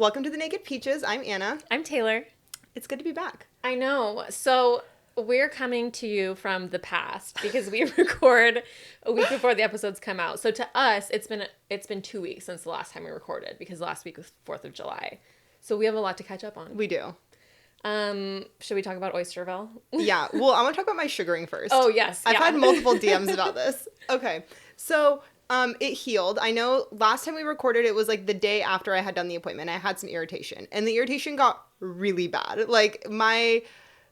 Welcome to the Naked Peaches. I'm Anna. I'm Taylor. It's good to be back. I know. So we're coming to you from the past because we record a week before the episodes come out. So to us, it's been 2 weeks since the last time we recorded because last week was 4th of July. So we have a lot to catch up on. We do. Should we talk about Oysterville? Yeah. Well, I want to talk about my sugaring first. Oh, yes. I've had multiple DMs about this. Okay. So it healed. I know last time we recorded, it was like the day after I had done the appointment. I had some irritation. And the irritation got really bad. Like my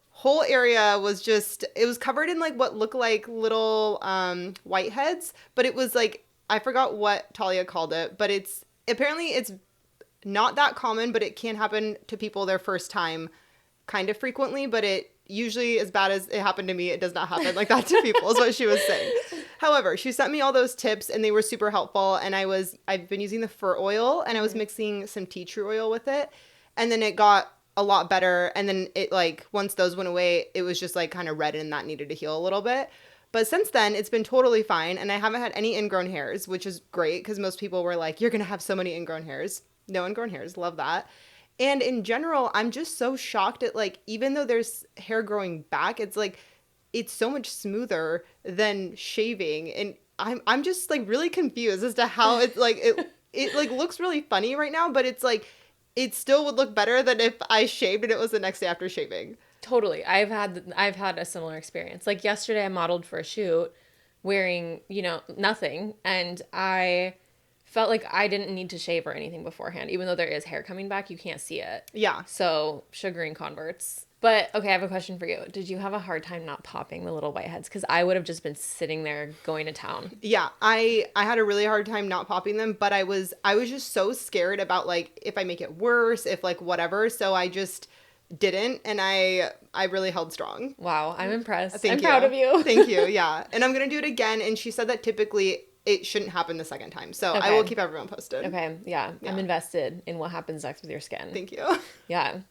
whole area was just, it was covered in like what looked like little whiteheads. But it was like, I forgot what Talia called it. But apparently it's not that common, but it can happen to people their first time kind of frequently, but it usually, as bad as it happened to me, it does not happen like that to people, is what she was saying. However, she sent me all those tips and they were super helpful, and I've been using the fur oil, and I was mixing some tea tree oil with it, and then it got a lot better, and then it like, once those went away, it was just like kind of red and that needed to heal a little bit. But since then, it's been totally fine, and I haven't had any ingrown hairs, which is great, because most people were like, you're going to have so many ingrown hairs. No ingrown hairs. Love that. And in general, I'm just so shocked at, like, even though there's hair growing back, it's like, it's so much smoother than shaving. And I'm just like really confused as to how it's like, it like looks really funny right now, but it's like, it still would look better than if I shaved and it was the next day after shaving. Totally. I've had a similar experience. Like yesterday I modeled for a shoot wearing, nothing. And I felt like I didn't need to shave or anything beforehand. Even though there is hair coming back, you can't see it. Yeah. So, sugaring converts. But, okay, I have a question for you. Did you have a hard time not popping the little whiteheads? Because I would have just been sitting there going to town. Yeah, I had a really hard time not popping them, but I was just so scared about, like, if I make it worse, if, like, whatever. So I just didn't, and I really held strong. Wow, I'm impressed. I'm proud of you. Thank you, yeah. And I'm going to do it again, and she said that typically it shouldn't happen the second time. So okay. I will keep everyone posted. Okay. Yeah. I'm invested in what happens next with your skin. Thank you. Yeah.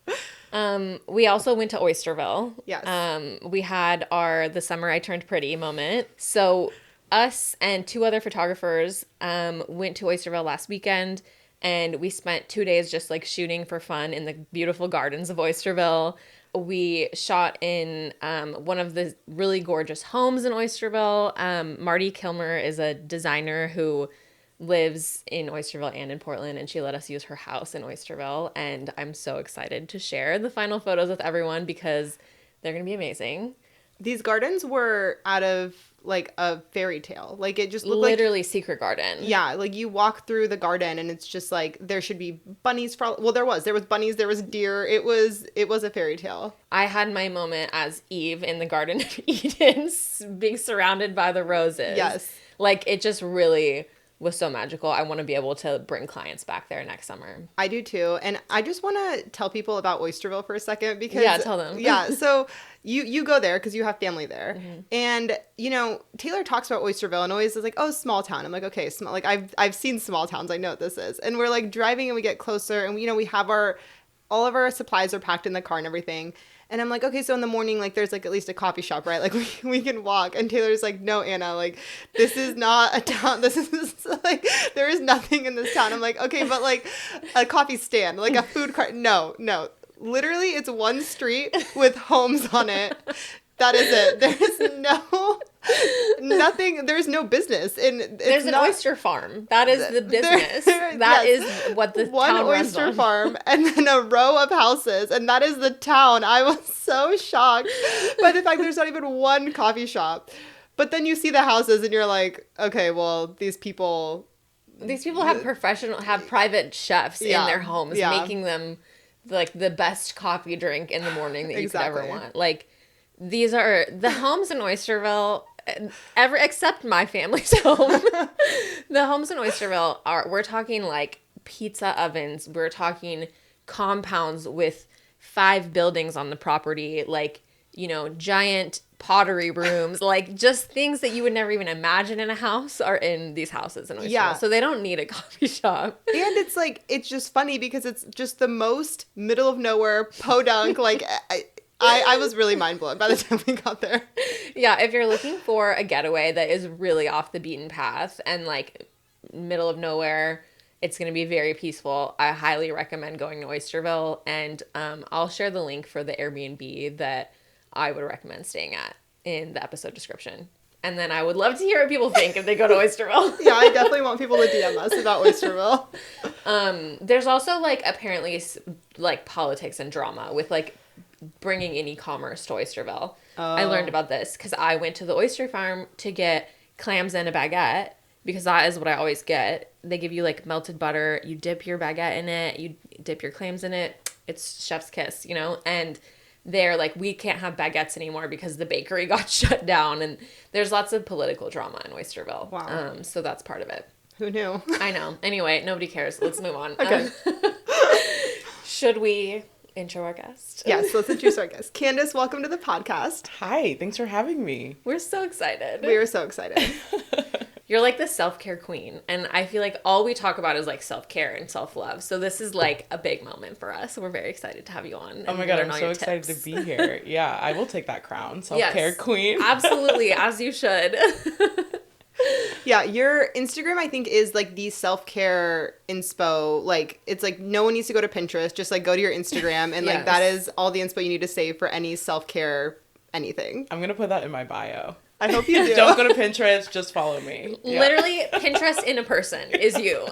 We also went to Oysterville. Yes. We had the summer I turned pretty moment. So us and 2 other photographers went to Oysterville last weekend, and we spent 2 days just like shooting for fun in the beautiful gardens of Oysterville. We shot in one of the really gorgeous homes in Oysterville. Marty Kilmer is a designer who lives in Oysterville and in Portland, and she let us use her house in Oysterville. And I'm so excited to share the final photos with everyone because they're going to be amazing. These gardens were out of like a fairy tale. Like it just looked literally secret garden. Yeah, like you walk through the garden and it's just like there should be bunnies there was bunnies, there was deer. It was a fairy tale. I had my moment as Eve in the Garden of Eden being surrounded by the roses. Yes. Like it just really was so magical. I want to be able to bring clients back there next summer. I do too. And I just want to tell people about Oysterville for a second because yeah, tell them. Yeah, so you go there because you have family there. Mm-hmm. And, Taylor talks about Oysterville and always is like, oh, small town. I'm like, okay, small. Like I've seen small towns. I know what this is. And we're like driving and we get closer and, we have all of our supplies are packed in the car and everything. And I'm like, okay, so in the morning, like, there's, like, at least a coffee shop, right? Like, we can walk. And Taylor's like, no, Anna, like, this is not a town. This is, like, there is nothing in this town. I'm like, okay, but, like, a coffee stand, like, a food cart. No. Literally, it's one street with homes on it. That is it. There's nothing. There's no business. And there's an oyster farm. That is the business. That is what the one town runs oyster on. farm and then a row of houses. And that is the town. I was so shocked by the fact there's not even one coffee shop. But then you see the houses and you're like, okay, well, these people have private chefs in their homes making them like the best coffee drink in the morning that you could ever want. Like, these are the homes in Oysterville, except my family's home. The homes in Oysterville we're talking like pizza ovens. We're talking compounds with 5 buildings on the property, like, giant pottery rooms, like just things that you would never even imagine in a house are in these houses in Oysterville. Yeah. So they don't need a coffee shop. And it's like, it's just funny because it's just the most middle of nowhere podunk, like... I was really mind blown by the time we got there. Yeah, if you're looking for a getaway that is really off the beaten path and like middle of nowhere, It's going to be very peaceful. I highly recommend going to Oysterville, and I'll share the link for the Airbnb that I would recommend staying at in the episode description. And then I would love to hear what people think if they go to Oysterville. Yeah, I definitely want people to DM us about Oysterville. There's also, like, apparently, like, politics and drama with, like, bringing in e-commerce to Oysterville. I learned about this because I went to the oyster farm to get clams and a baguette, because that is what I always get. They give you, like, melted butter. You dip your baguette in it. You dip your clams in it. It's chef's kiss, you know? And they're like, we can't have baguettes anymore because the bakery got shut down. And there's lots of political drama in Oysterville. Wow. So that's part of it. Who knew? I know. Anyway, nobody cares. Let's move on. Okay. Should we intro our guest? Yes, let's introduce our guest. Candace, welcome to the podcast. Hi, thanks for having me. We're so excited. We are so excited. You're like the self-care queen, and I feel like all we talk about is like self-care and self-love. So this is like a big moment for us. We're very excited to have you on. Oh my God, I'm so excited to be here. Yeah, I will take that crown. Self-care queen. Absolutely, as you should. Yeah, your Instagram, I think, is like the self-care inspo. Like, it's like no one needs to go to Pinterest. Just like go to your Instagram, and like that is all the inspo you need to save for any self-care anything. I'm going to put that in my bio. I hope you do. Don't go to Pinterest, just follow me. Yeah. Literally, Pinterest in a person is you.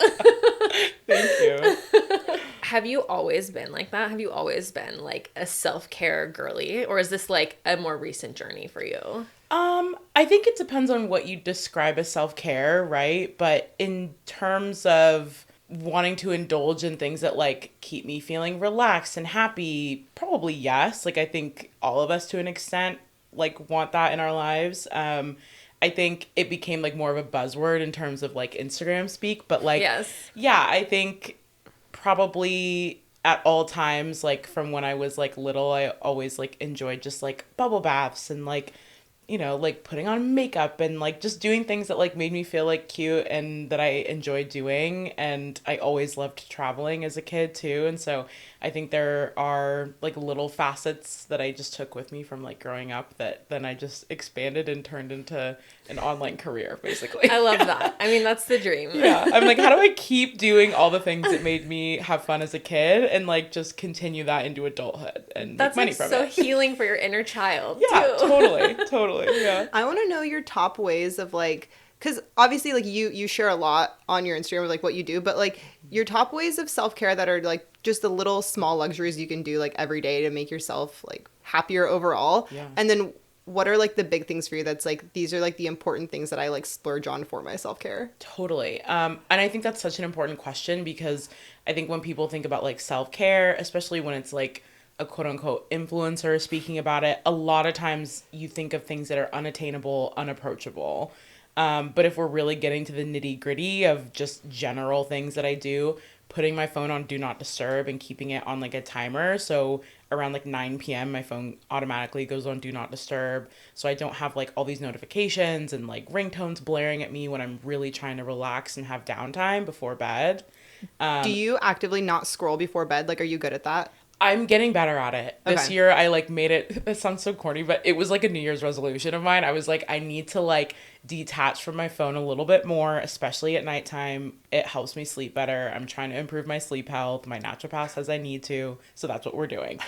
Thank you. Have you always been like that? Have you always been like a self-care girly? Or is this like a more recent journey for you? I think it depends on what you describe as self-care, right? But in terms of wanting to indulge in things that like keep me feeling relaxed and happy, probably yes. Like I think all of us to an extent like want that in our lives. I think it became like more of a buzzword in terms of like Instagram speak, but like, yes. Yeah, I think probably at all times, like from when I was like little, I always like enjoyed just like bubble baths and like, you know, like putting on makeup and like just doing things that like made me feel like cute and that I enjoyed doing. And I always loved traveling as a kid too. And so I think there are like little facets that I just took with me from like growing up that then I just expanded and turned into an online career basically. I love that. I mean, that's the dream. Yeah. I'm like, how do I keep doing all the things that made me have fun as a kid and like just continue that into adulthood and that's make money like from so it? healing for your inner child. Yeah, too. totally. Yeah. I want to know your top ways of like, because obviously like you share a lot on your Instagram of like what you do, but like your top ways of self-care that are like just the little small luxuries you can do like every day to make yourself like happier overall. Yeah. And then what are like the big things for you that's like these are like the important things that I like splurge on for my self-care? Totally. And I think that's such an important question because I think when people think about like self-care, especially when it's like a quote unquote influencer speaking about it, a lot of times you think of things that are unattainable, unapproachable. But if we're really getting to the nitty gritty of just general things that I do, putting my phone on do not disturb and keeping it on like a timer. So around like 9 p.m. my phone automatically goes on do not disturb. So I don't have like all these notifications and like ringtones blaring at me when I'm really trying to relax and have downtime before bed. Do you actively not scroll before bed? Like, are you good at that? I'm getting better at it. This Okay. year I like made it, it sounds so corny, but it was like a New Year's resolution of mine. I was like, I need to like detach from my phone a little bit more, especially at nighttime. It helps me sleep better. I'm trying to improve my sleep health. My naturopath says I need to. So that's what we're doing.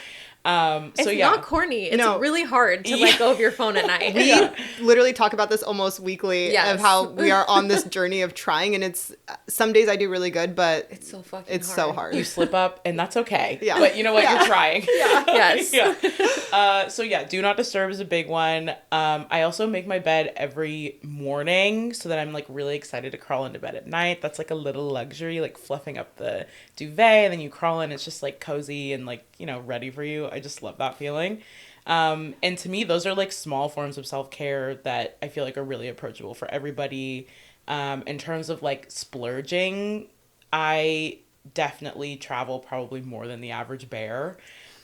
It's yeah. not corny. It's No. really hard to let go of your phone at night. We literally talk about this almost weekly of how we are on this journey of trying, and it's some days I do really good, but It's so fucking it's hard. so hard. You slip up and that's okay. Yeah. But you know what? Yeah. You're trying. Yes. Yeah. So yeah, do not disturb is a big one. I also make my bed every morning so that I'm like really excited to crawl into bed at night. That's like a little luxury, like fluffing up the duvet and then you crawl in. It's just like cozy and like, you know, ready for you. I just love that feeling. And to me, those are like small forms of self-care that I feel like are really approachable for everybody. In terms of like splurging, I definitely travel probably more than the average bear.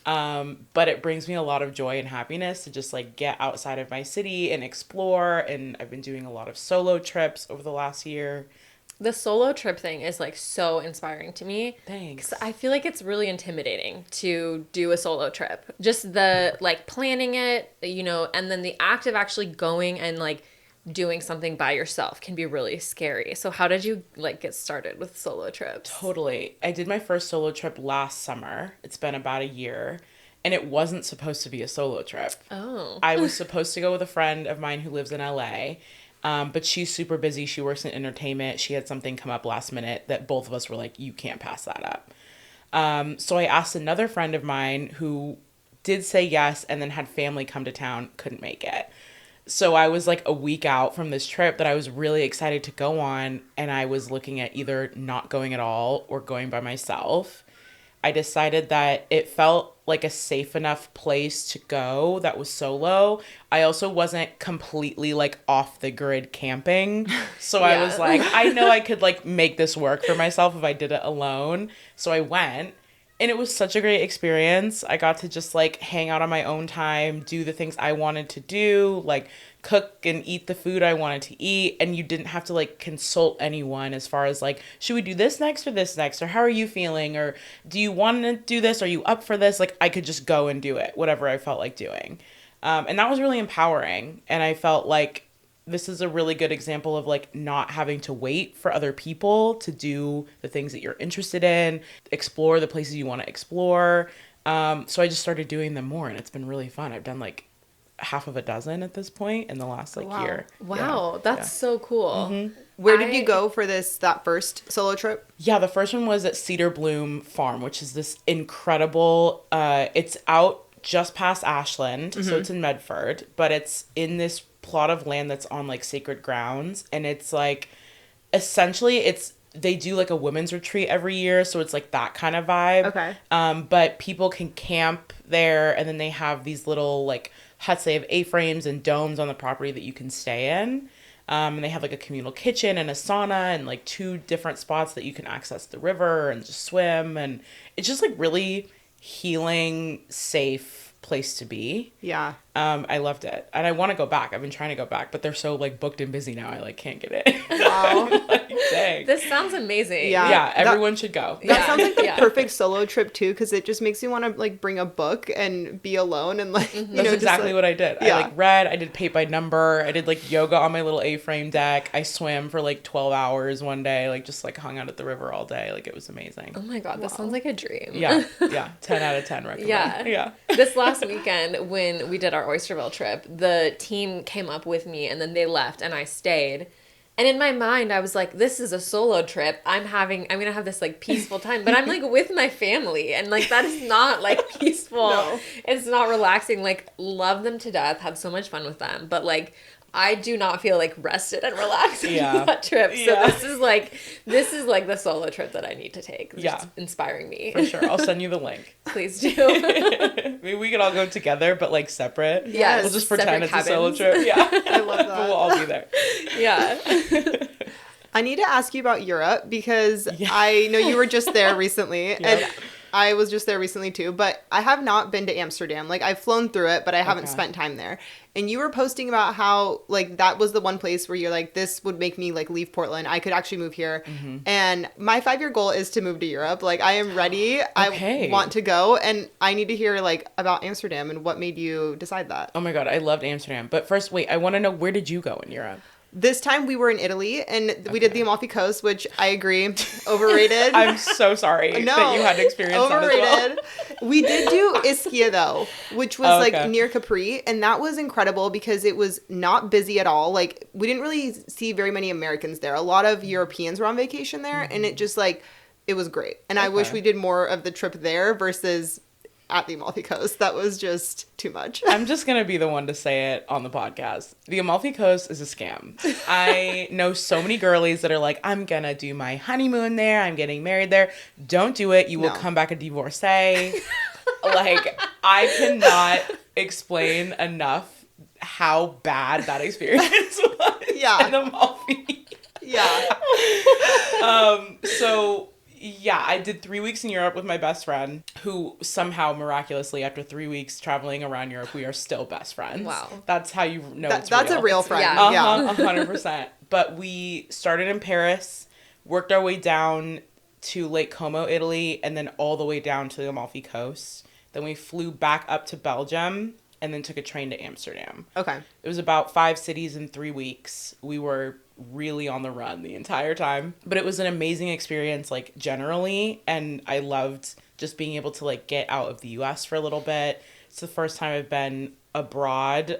But it brings me a lot of joy and happiness to just like get outside of my city and explore. And I've been doing a lot of solo trips over the last year. The solo trip thing is like so inspiring to me. Thanks. 'Cause I feel like it's really intimidating to do a solo trip. Just the like planning it, you know, and then the act of actually going and like doing something by yourself can be really scary. So how did you like get started with solo trips? Totally. I did my first solo trip last summer. It's been about a year. And it wasn't supposed to be a solo trip. Oh. I was supposed to go with a friend of mine who lives in LA. But she's super busy. She works in entertainment. She had something come up last minute that both of us were like, you can't pass that up. So I asked another friend of mine who did say yes and then had family come to town, couldn't make it. So I was like a week out from this trip that I was really excited to go on, and I was looking at either not going at all or going by myself. I decided that it felt like a safe enough place to go that was solo. I also wasn't completely like off the grid camping. So I was like, I know I could like make this work for myself if I did it alone. So I went. And it was such a great experience. I got to just like hang out on my own time, do the things I wanted to do, like cook and eat the food I wanted to eat. And you didn't have to like consult anyone as far as like, should we do this next or this next? Or how are you feeling? Or do you want to do this? Are you up for this? Like I could just go and do it, whatever I felt like doing. And that was really empowering. And I felt like this is a really good example of like not having to wait for other people to do the things that you're interested in, explore the places you want to explore. So I just started doing them more, and it's been really fun. I've done like half of a dozen at this point in the last like year. Wow, that's so cool. Mm-hmm. Where did you go for that first solo trip? Yeah, the first one was at Cedar Bloom Farm, which is this incredible, it's out just past Ashland, so it's in Medford, but it's in this plot of land that's on like sacred grounds, and it's like essentially they do like a women's retreat every year, so it's like that kind of vibe. Okay. But people can camp there, and then they have these little like huts. They have A-frames and domes on the property that you can stay in. And they have like a communal kitchen and a sauna and like 2 different spots that you can access the river and just swim, and it's just like really healing, safe place to be. Yeah. I loved it, and I want to go back. I've been trying to go back, but they're so like booked and busy now. I like can't get it. Wow. Like, dang. This sounds amazing. Yeah, everyone should go. That sounds like the perfect solo trip too, because it just makes you want to like bring a book and be alone and like That's exactly what I did. I like read, I did paint by number, I did like yoga on my little A-frame deck, I swam for like 12 hours one day, like just like hung out at the river all day. Like it was amazing. Oh my god, this sounds like a dream. Yeah 10 out of 10 recommend. Yeah. This last weekend when we did our Oysterville trip, the team came up with me and then they left and I stayed. And in my mind, I was like, this is a solo trip. I'm going to have this like peaceful time, but I'm like with my family, and like that is not like peaceful. No. It's not relaxing. Like love them to death, have so much fun with them, but like I do not feel like rested and relaxed on that trip. So this is like the solo trip that I need to take. It's just inspiring me. For sure. I'll send you the link. Please do. Maybe we could all go together, but like separate. Yeah. We'll just pretend it's a solo trip. Yeah. I love that. But we'll all be there. Yeah. I need to ask you about Europe because I know you were just there recently. And I was just there recently too, but I have not been to Amsterdam. Like I've flown through it, but I haven't spent time there. And you were posting about how like that was the one place where you're like, this would make me like leave Portland. I could actually move here. Mm-hmm. And my 5-year goal is to move to Europe. Like I am ready. I want to go, and I need to hear like about Amsterdam and what made you decide that. Oh my God, I loved Amsterdam. But first, wait, I want to know, where did you go in Europe? This time we were in Italy, and we did the Amalfi Coast, which I agree, overrated. I'm so sorry that you had to experience overrated. That as well. We did do Ischia though, which was like near Capri, and that was incredible because it was not busy at all. Like we didn't really see very many Americans there. A lot of Europeans were on vacation there, and it just like it was great. And I wish we did more of the trip there versus at the Amalfi Coast. That was just too much. I'm just going to be the one to say it on the podcast. The Amalfi Coast is a scam. I know so many girlies that are like, I'm going to do my honeymoon there. I'm getting married there. Don't do it. You will come back a divorcee. Like, I cannot explain enough how bad that experience was in Amalfi. So... yeah, I did 3 weeks in Europe with my best friend, who somehow miraculously, after 3 weeks traveling around Europe, we are still best friends. Wow. That's how you know it's real. That's a real friend. Yeah. 100%. But we started in Paris, worked our way down to Lake Como, Italy, and then all the way down to the Amalfi Coast. Then we flew back up to Belgium, and then took a train to Amsterdam. Okay. It was about 5 cities in 3 weeks. We were really on the run the entire time. But it was an amazing experience, like, generally. And I loved just being able to, like, get out of the U.S. for a little bit. It's the first time I've been abroad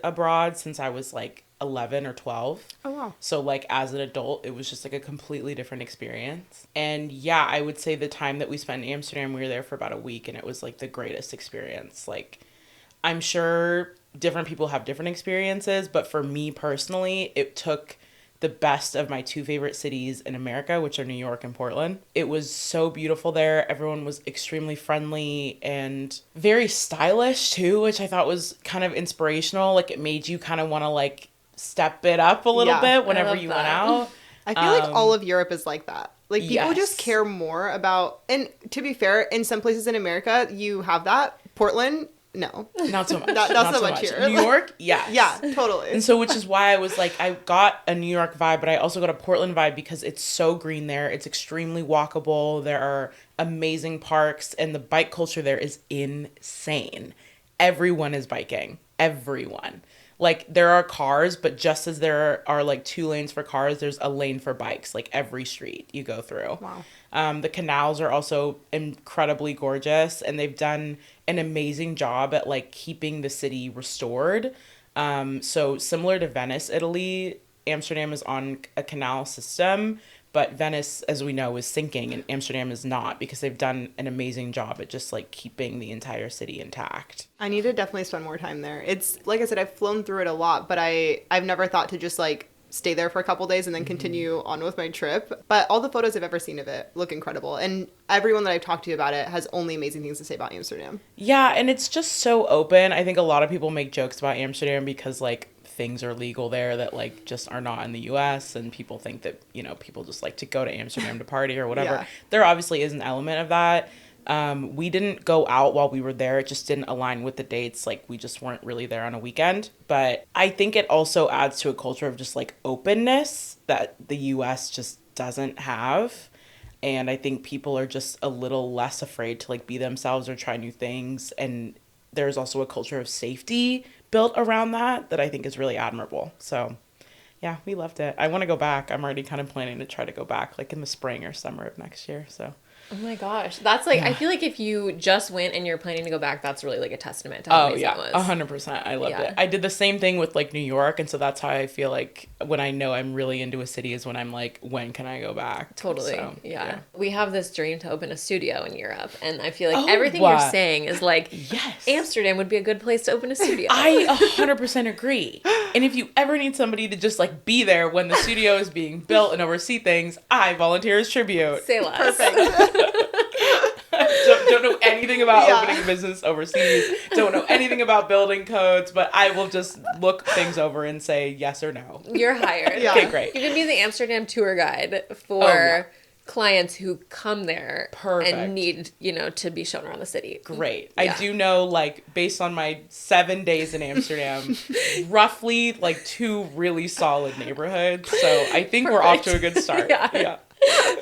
since I was, like, 11 or 12. Oh, wow. So, like, as an adult, it was just, like, a completely different experience. And, yeah, I would say the time that we spent in Amsterdam, we were there for about a week, and it was, like, the greatest experience. Like, I'm sure different people have different experiences, but for me personally, it took the best of my 2 favorite cities in America, which are New York and Portland. It was so beautiful there. Everyone was extremely friendly and very stylish too, which I thought was kind of inspirational. Like, it made you kind of want to, like, step it up a little bit whenever you went out. I feel like all of Europe is like that. Like, people just care more about, and to be fair, in some places in America, you have that. Portland, no. Not so much. Not so much here. New York, yes. Yeah, totally. And so, which is why I was like, I got a New York vibe, but I also got a Portland vibe because it's so green there. It's extremely walkable. There are amazing parks, and the bike culture there is insane. Everyone is biking. Everyone. Like, there are cars, but just as there are, like, 2 lanes for cars, there's a lane for bikes, like, every street you go through. Wow. The canals are also incredibly gorgeous, and they've done an amazing job at, like, keeping the city restored. So similar to Venice, Italy, Amsterdam is on a canal system, but Venice, as we know, is sinking, and Amsterdam is not, because they've done an amazing job at just, like, keeping the entire city intact. I need to definitely spend more time there. It's, like I said, I've flown through it a lot, but I've never thought to just, like, stay there for a couple days and then continue on with my trip. But all the photos I've ever seen of it look incredible. And everyone that I've talked to about it has only amazing things to say about Amsterdam. Yeah, and it's just so open. I think a lot of people make jokes about Amsterdam because, like, things are legal there that, like, just are not in the US, and people think that, you know, people just like to go to Amsterdam to party or whatever. Yeah. There obviously is an element of that. We didn't go out while we were there. It just didn't align with the dates. Like, we just weren't really there on a weekend. But I think it also adds to a culture of just, like, openness that the US just doesn't have. And I think people are just a little less afraid to, like, be themselves or try new things. And there's also a culture of safety built around that I think is really admirable. So, yeah, we loved it. I want to go back. I'm already kind of planning to try to go back, like, in the spring or summer of next year. So. Oh my gosh. That's like, I feel like if you just went and you're planning to go back, that's really like a testament to how amazing it was. 100%. I loved it. I did the same thing with, like, New York. And so that's how I feel like when I know I'm really into a city is when I'm like, when can I go back? Totally. So, yeah. We have this dream to open a studio in Europe. And I feel like everything you're saying is like, yes, Amsterdam would be a good place to open a studio. I 100% agree. And if you ever need somebody to just, like, be there when the studio is being built and oversee things, I volunteer as tribute. Say less. Perfect. Don't know anything about opening a business overseas. Don't know anything about building codes, but I will just look things over and say yes or no. You're hired. Yeah. Okay, great. You can be the Amsterdam tour guide for clients who come there and need, you know, to be shown around the city. Great. Yeah. I do know, like, based on my 7 days in Amsterdam, roughly, like, 2 really solid neighborhoods. So I think we're off to a good start. Yeah.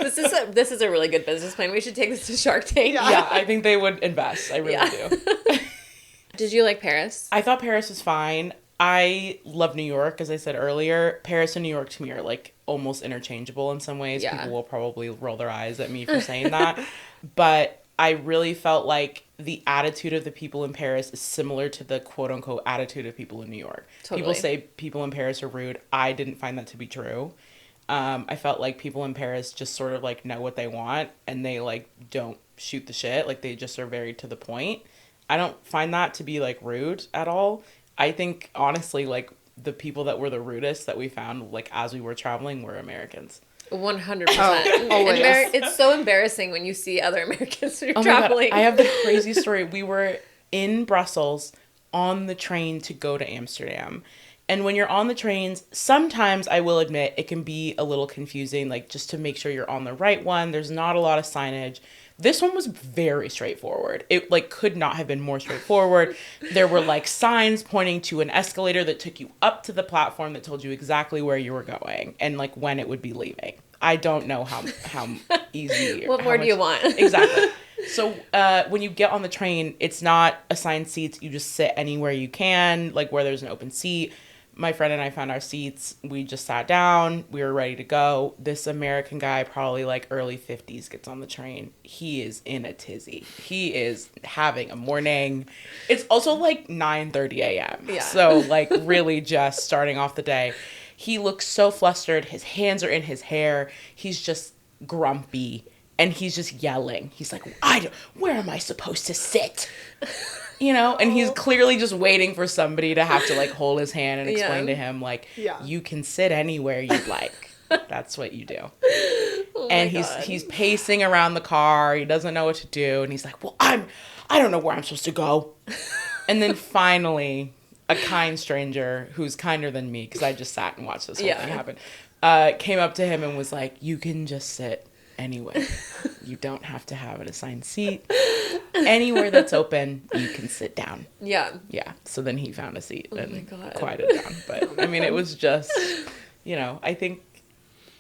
This is a really good business plan. We should take this to Shark Tank. Yeah, I think they would invest. I really do. Did you like Paris? I thought Paris was fine. I love New York, as I said earlier. Paris and New York to me are, like, almost interchangeable in some ways. Yeah. People will probably roll their eyes at me for saying that. But I really felt like the attitude of the people in Paris is similar to the quote-unquote attitude of people in New York. Totally. People say people in Paris are rude. I didn't find that to be true. I felt like people in Paris just sort of, like, know what they want, and they, like, don't shoot the shit. Like, they just are very to the point. I don't find that to be, like, rude at all. I think, honestly, like, the people that were the rudest that we found, like, as we were traveling were Americans. 100%. It's so embarrassing when you see other Americans when you're traveling. God. I have the crazy story. We were in Brussels on the train to go to Amsterdam. And when you're on the trains, sometimes I will admit it can be a little confusing, like, just to make sure you're on the right one. There's not a lot of signage. This one was very straightforward. It, like, could not have been more straightforward. There were, like, signs pointing to an escalator that took you up to the platform that told you exactly where you were going and, like, when it would be leaving. I don't know how easy. What more do you want? Exactly. So when you get on the train, it's not assigned seats. You just sit anywhere you can, like where there's an open seat. My friend and I found our seats. We just sat down. We were ready to go. This American guy, probably like early 50s, gets on the train. He is in a tizzy. He is having a morning. It's also like 9:30 a.m. Yeah. So like really just starting off the day. He looks so flustered. His hands are in his hair. He's just grumpy. And he's just yelling. He's like, where am I supposed to sit? You know, and he's clearly just waiting for somebody to have to like hold his hand and explain to him like, you can sit anywhere you'd like. That's what you do. And he's pacing around the car. He doesn't know what to do. And he's like, well, I don't know where I'm supposed to go. And then finally, a kind stranger who's kinder than me, because I just sat and watched this whole thing happen, came up to him and was like, you can just sit anywhere. You don't have to have an assigned seat. Anywhere that's open, you can sit down. Yeah. Yeah. So then he found a seat and quieted down. But I mean, it was just, you know, I think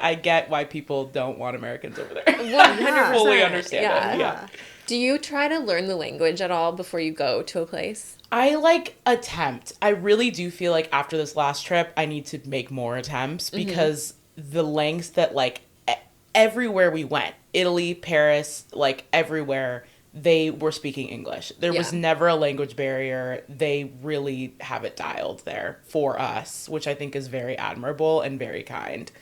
I get why people don't want Americans over there. 100% fully understand it. Yeah. Do you try to learn the language at all before you go to a place? I like attempt. I really do feel like after this last trip, I need to make more attempts because the lengths that like everywhere we went, Italy, Paris, like everywhere, they were speaking English. There was never a language barrier. They really have it dialed there for us, which I think is very admirable and very kind.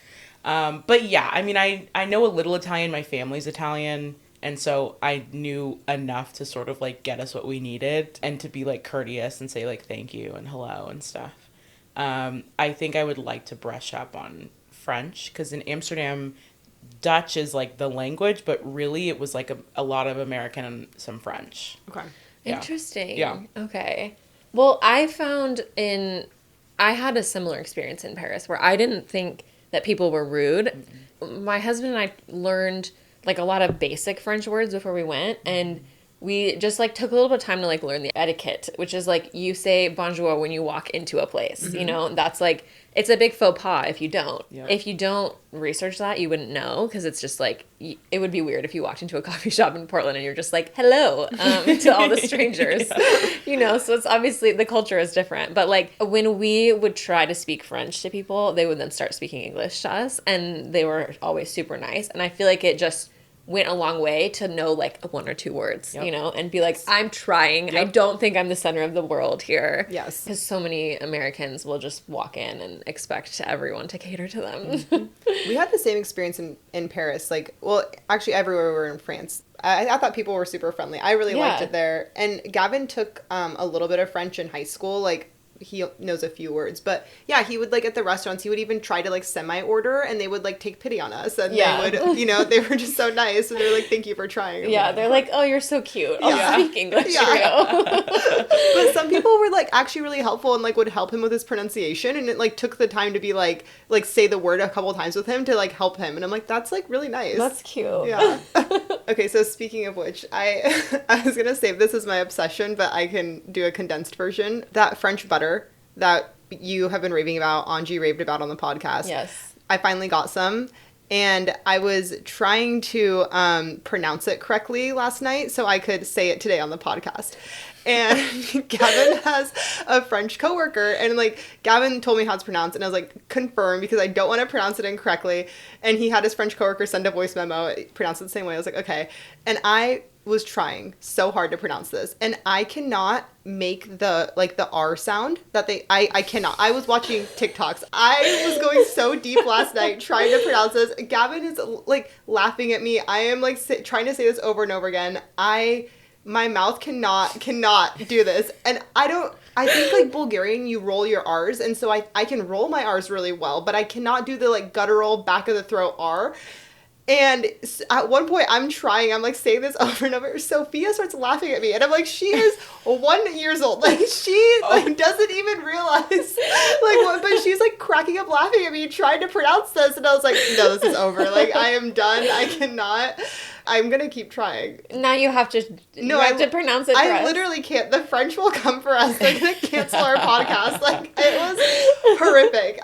But yeah, I mean, I know a little Italian. My family's Italian. And so I knew enough to sort of like get us what we needed and to be like courteous and say like thank you and hello and stuff. I think I would like to brush up on French because in Amsterdam, Dutch is like the language, but really it was like a lot of American and some French. Okay. Yeah. Interesting. Yeah. Okay. Well, I had a similar experience in Paris where I didn't think that people were rude. Mm-hmm. My husband and I learned like a lot of basic French words before we went, and we just like took a little bit of time to like learn the etiquette, which is like you say bonjour when you walk into a place, you know, that's like, it's a big faux pas if you don't. Yeah. If you don't research that, you wouldn't know, because it's just like, it would be weird if you walked into a coffee shop in Portland and you're just like, hello, to all the strangers, you know, so it's obviously, the culture is different. But like, when we would try to speak French to people, they would then start speaking English to us, and they were always super nice. And I feel like it just went a long way to know like one or two words, you know, and be like, I'm trying. I don't think I'm the center of the world here. Yes. Because so many Americans will just walk in and expect everyone to cater to them. Mm-hmm. We had the same experience in Paris. Like, well, actually everywhere we were in France. I thought people were super friendly. I really liked it there. And Gavin took a little bit of French in high school, like, he knows a few words, but yeah, he would like at the restaurants, he would even try to like semi-order, and they would like take pity on us, and they would, you know, they were just so nice, and they were like, thank you for trying. Yeah, they're like, oh, you're so cute. I'll speak English for you. But some people were like actually really helpful and like would help him with his pronunciation, and it like took the time to be like say the word a couple times with him to like help him, and I'm like, that's like really nice. That's cute. Yeah. Okay, so speaking of which, I was gonna save this as my obsession, but I can do a condensed version. That French butter that you have been raving about, Angie raved about on the podcast. Yes. I finally got some, and I was trying to pronounce it correctly last night so I could say it today on the podcast. And Gavin has a French coworker, and like Gavin told me how it's pronounced, and I was like, confirm, because I don't want to pronounce it incorrectly. And he had his French coworker send a voice memo, pronounce it the same way. I was like, okay. And I was trying so hard to pronounce this, and I cannot make the R sound that I cannot. I was watching TikToks. I was going so deep last night trying to pronounce this. Gavin is like laughing at me. I am like trying to say this over and over again. My mouth cannot do this. And I think like Bulgarian, you roll your R's, and so I can roll my R's really well, but I cannot do the like guttural back of the throat R. And at one point I'm like saying this over and over. Sophia starts laughing at me, and I'm like, she is 1 year old. Like she like doesn't even realize like what, but she's like cracking up laughing at me trying to pronounce this, and I was like, no, this is over. Like I am done. I cannot. I'm going to keep trying. Now you have to pronounce it for I us. literally can't. The French will come for us. They're going to cancel our podcast. Like, it was horrific.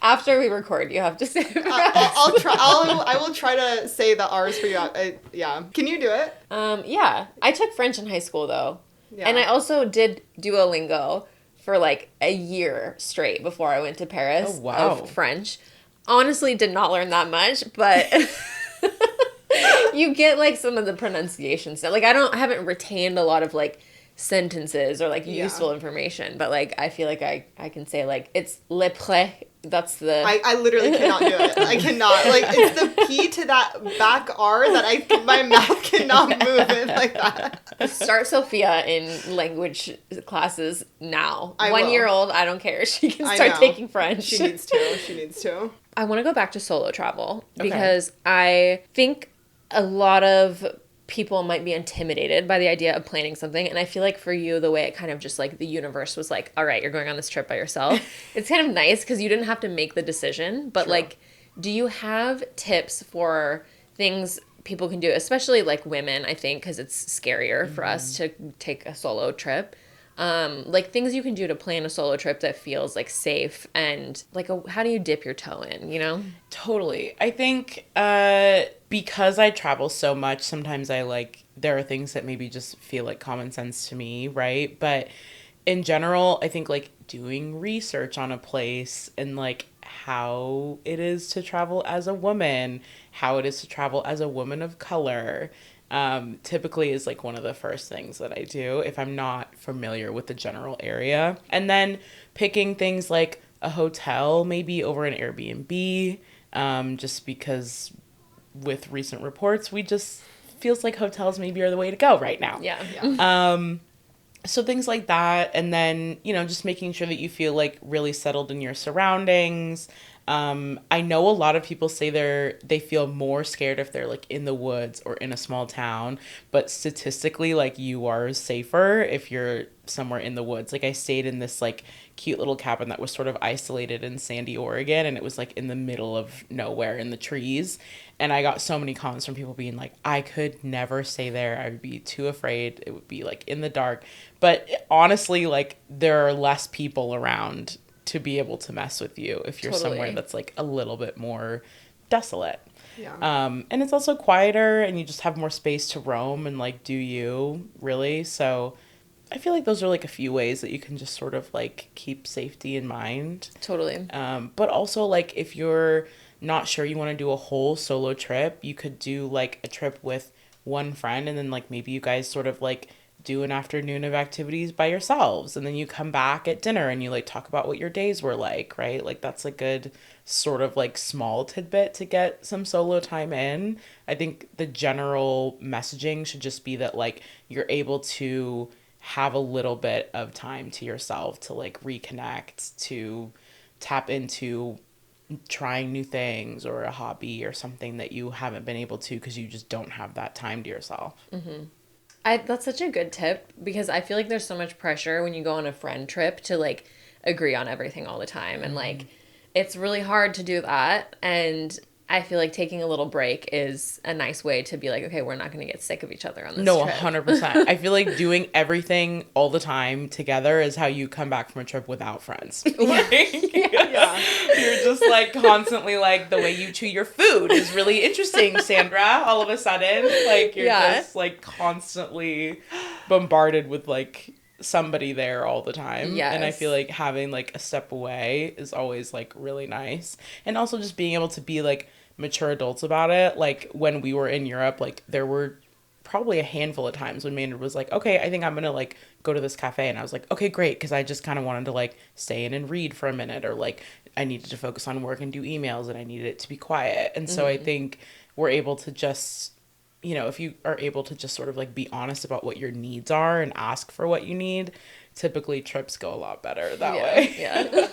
After we record, you have to say it for us. I'll try. I will try to say the R's for you. Yeah. Can you do it? Yeah. I took French in high school, though. Yeah. And I also did Duolingo for like a year straight before I went to Paris of French. Honestly, did not learn that much, but you get like some of the pronunciation stuff. Like I haven't retained a lot of like sentences or like useful information, but like I feel like I can say like it's le pré. That's the I literally cannot do it. I cannot. Like it's the P to that back R that my mouth cannot move it like that. Start Sophia in language classes now. I 1 will. year old, I don't care. She can start taking French. She needs to. I want to go back to solo travel because I think a lot of people might be intimidated by the idea of planning something. And I feel like for you, the way it kind of just like the universe was like, all right, you're going on this trip by yourself. It's kind of nice because you didn't have to make the decision. But like, do you have tips for things people can do, especially like women, I think, because it's scarier for us to take a solo trip? Like things you can do to plan a solo trip that feels like safe and like how do you dip your toe in, you know? Totally. I think because I travel so much, sometimes there are things that maybe just feel like common sense to me, right? But in general, I think like doing research on a place and like how it is to travel as a woman, how it is to travel as a woman of color, typically is like one of the first things that I do if I'm not familiar with the general area. And then picking things like a hotel maybe over an Airbnb, just because with recent reports, feels like hotels maybe are the way to go right now. Yeah. So things like that. And then, just making sure that you feel like really settled in your surroundings. I know a lot of people say they feel more scared if they're like in the woods or in a small town, but statistically, like you are safer if you're somewhere in the woods. Like I stayed in this like cute little cabin that was sort of isolated in Sandy, Oregon, and it was like in the middle of nowhere in the trees. And I got so many comments from people being like, I could never stay there. I would be too afraid. It would be like in the dark. But honestly, like there are less people around to be able to mess with you if you're somewhere that's like a little bit more desolate. Yeah. And it's also quieter and you just have more space to roam and like do you really. So I feel like those are like a few ways that you can just sort of like keep safety in mind. Totally. But also like if you're not sure you want to do a whole solo trip, you could do like a trip with one friend and then like maybe you guys sort of like do an afternoon of activities by yourselves and then you come back at dinner and you like talk about what your days were like, right? Like that's a good sort of like small tidbit to get some solo time in. I think the general messaging should just be that like you're able to have a little bit of time to yourself to like reconnect, to tap into trying new things or a hobby or something that you haven't been able to because you just don't have that time to yourself. Mm-hmm. That's such a good tip because I feel like there's so much pressure when you go on a friend trip to like agree on everything all the time. And like, it's really hard to do that. And I feel like taking a little break is a nice way to be like, okay, we're not going to get sick of each other on this trip. 100%. I feel like doing everything all the time together is how you come back from a trip without friends. Like, Yeah. You're just like constantly like the way you chew your food is really interesting, Sandra. All of a sudden, like you're just like constantly bombarded with like somebody there all the time. Yes. And I feel like having like a step away is always like really nice. And also just being able to be like mature adults about it. Like when we were in Europe, like there were probably a handful of times when Maynard was like, okay, I think I'm gonna like go to this cafe, and I was like, okay, great, because I just kind of wanted to like stay in and read for a minute, or like I needed to focus on work and do emails and I needed it to be quiet. And so I think we're able to just, if you are able to just sort of like be honest about what your needs are and ask for what you need, typically trips go a lot better that way. Yeah.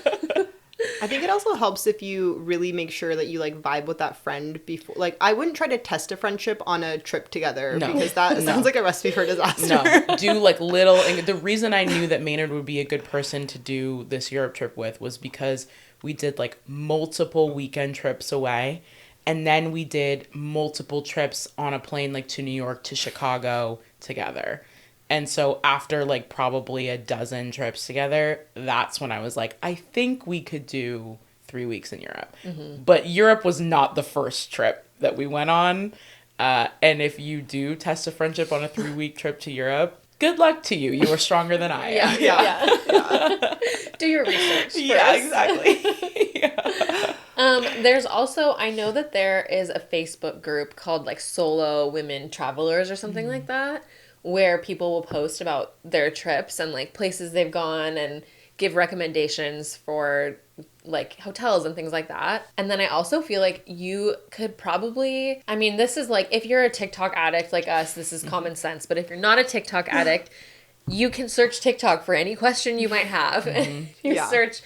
I think it also helps if you really make sure that you like vibe with that friend before. Like, I wouldn't try to test a friendship on a trip together because that sounds like a recipe for disaster. No, do like little. And the reason I knew that Maynard would be a good person to do this Europe trip with was because we did like multiple weekend trips away. And then we did multiple trips on a plane, like to New York, to Chicago together. And so after like probably a dozen trips together, that's when I was like, I think we could do 3 weeks in Europe. But Europe was not the first trip that we went on. And if you do test a friendship on a 3-week trip to Europe, good luck to you. You are stronger than I am. Yeah. Do your research first. Yeah, exactly. Yeah. There's also, I know that there is a Facebook group called like Solo Women Travelers or something like that, where people will post about their trips and like places they've gone and give recommendations for like hotels and things like that. And then I also feel like you could probably, I mean, this is like, if you're a TikTok addict like us, this is common sense. But if you're not a TikTok addict, you can search TikTok for any question you might have. You search,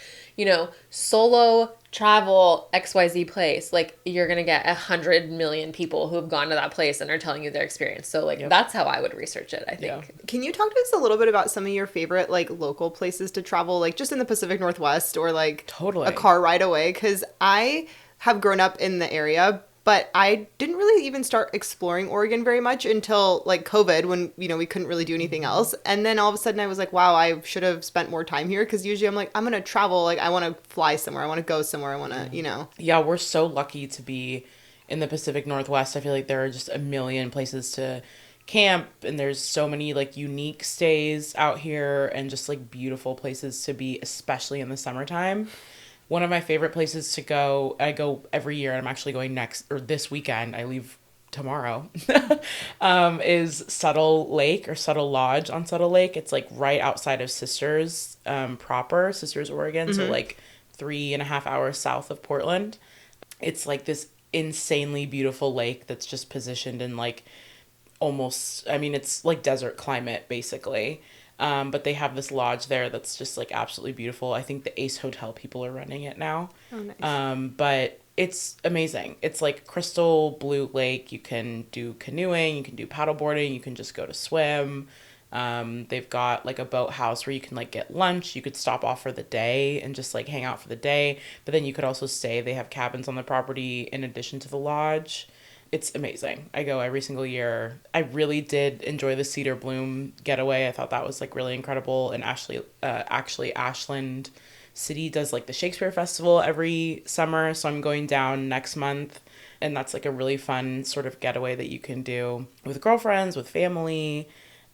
solo travel XYZ place. Like, you're going to get 100 million people who have gone to that place and are telling you their experience. So, like, that's how I would research it, I think. Yeah. Can you talk to us a little bit about some of your favorite, like, local places to travel, like, just in the Pacific Northwest or, like, a car ride away? Because I have grown up in the area, but I didn't really even start exploring Oregon very much until, like, COVID, when, we couldn't really do anything else. And then all of a sudden I was like, wow, I should have spent more time here. Because usually I'm like, I'm going to travel. Like, I want to fly somewhere. I want to go somewhere. I want to, Yeah, we're so lucky to be in the Pacific Northwest. I feel like there are just a million places to camp. And there's so many, like, unique stays out here and just, like, beautiful places to be, especially in the summertime. One of my favorite places to go, I go every year, and I'm actually going this weekend, I leave tomorrow, is Subtle Lake or Subtle Lodge on Subtle Lake. It's like right outside of Sisters proper, Sisters, Oregon. So like 3.5 hours south of Portland. It's like this insanely beautiful lake that's just positioned in like it's like desert climate basically. But they have this lodge there that's just like absolutely beautiful. I think the Ace Hotel people are running it now. Oh, nice. But it's amazing. It's like crystal blue lake. You can do canoeing, you can do paddleboarding, you can just go to swim. They've got like a boathouse where you can like get lunch. You could stop off for the day and just like hang out for the day. But then you could also stay. They have cabins on the property in addition to the lodge. It's amazing. I go every single year. I really did enjoy the Cedar Bloom getaway. I thought that was like really incredible. And actually Ashland City does like the Shakespeare Festival every summer. So I'm going down next month. And that's like a really fun sort of getaway that you can do with girlfriends, with family.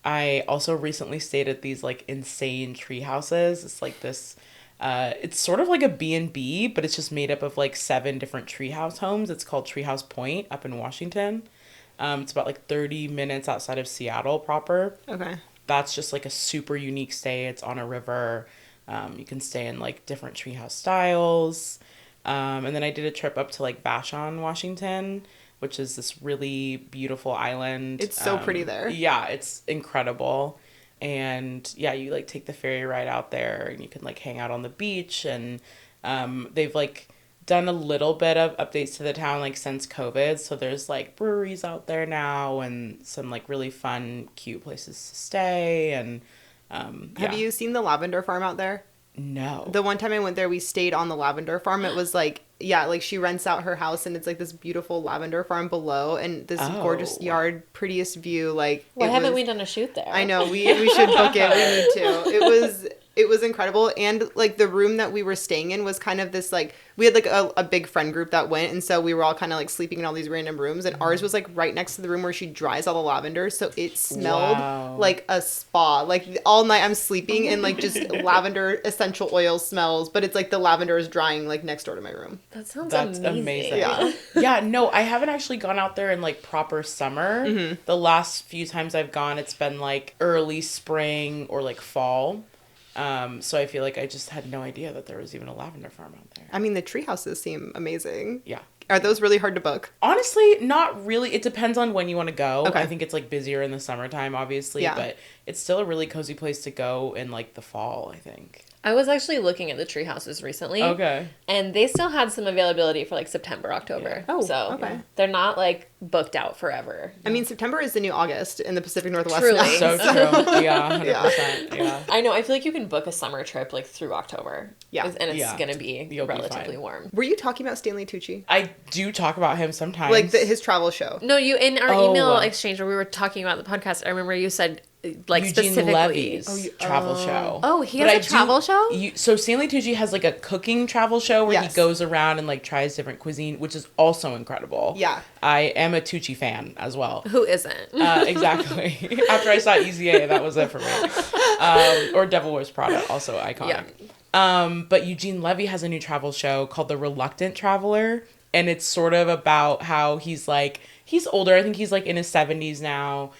I also recently stayed at these like insane tree houses. It's like this... it's sort of like a B&B, but it's just made up of like 7 different treehouse homes. It's called Treehouse Point up in Washington. It's about like 30 minutes outside of Seattle proper. Okay. That's just like a super unique stay. It's on a river. You can stay in like different treehouse styles. And then I did a trip up to like Vashon, Washington, which is this really beautiful island. It's so pretty there. Yeah, it's incredible. And yeah, you like take the ferry ride out there and you can like hang out on the beach. And they've like done a little bit of updates to the town like since COVID. So there's like breweries out there now and some like really fun, cute places to stay. And Have you seen the lavender farm out there? No. The one time I went there, we stayed on the lavender farm. It was like, yeah, like she rents out her house and it's like this beautiful lavender farm below and this gorgeous yard, prettiest view. Like, why haven't we done a shoot there? I know, we should book it. We need to. It was incredible. And like the room that we were staying in was kind of this like, we had like a big friend group that went. And so we were all kind of like sleeping in all these random rooms. And ours was like right next to the room where she dries all the lavender. So it smelled like a spa. Like all night I'm sleeping and like just lavender essential oil smells. But it's like the lavender is drying like next door to my room. That's amazing. Yeah. Yeah, no, I haven't actually gone out there in like proper summer. Mm-hmm. The last few times I've gone, it's been like early spring or like fall. So I feel like I just had no idea that there was even a lavender farm out there. I mean, the tree houses seem amazing. Yeah. Are those really hard to book? Honestly, not really. It depends on when you want to go. Okay. I think it's like busier in the summertime, obviously, but it's still a really cozy place to go in like the fall, I think. I was actually looking at the tree houses recently. Okay. And they still had some availability for like September, October. Yeah. Oh, so okay. They're not like booked out forever. I mean, September is the new August in the Pacific Northwest. Truly. Now. So true. Yeah, 100%. Yeah. I know. I feel like you can book a summer trip like through October. Yeah. And it's going to be You'll relatively be warm. Were you talking about Stanley Tucci? I do talk about him sometimes. Like his travel show. No, you in our email exchange where we were talking about the podcast, I remember you said like Eugene specifically Levy's travel show. Oh, he has a travel show? So Stanley Tucci has like a cooking travel show where he goes around and like tries different cuisine, which is also incredible. Yeah. I am a Tucci fan as well. Who isn't? Exactly. After I saw Easy A, that was it for me. Or Devil Wears Prada, also iconic. Yeah. But Eugene Levy has a new travel show called The Reluctant Traveler. And it's sort of about how he's older. I think he's like in his 70s now.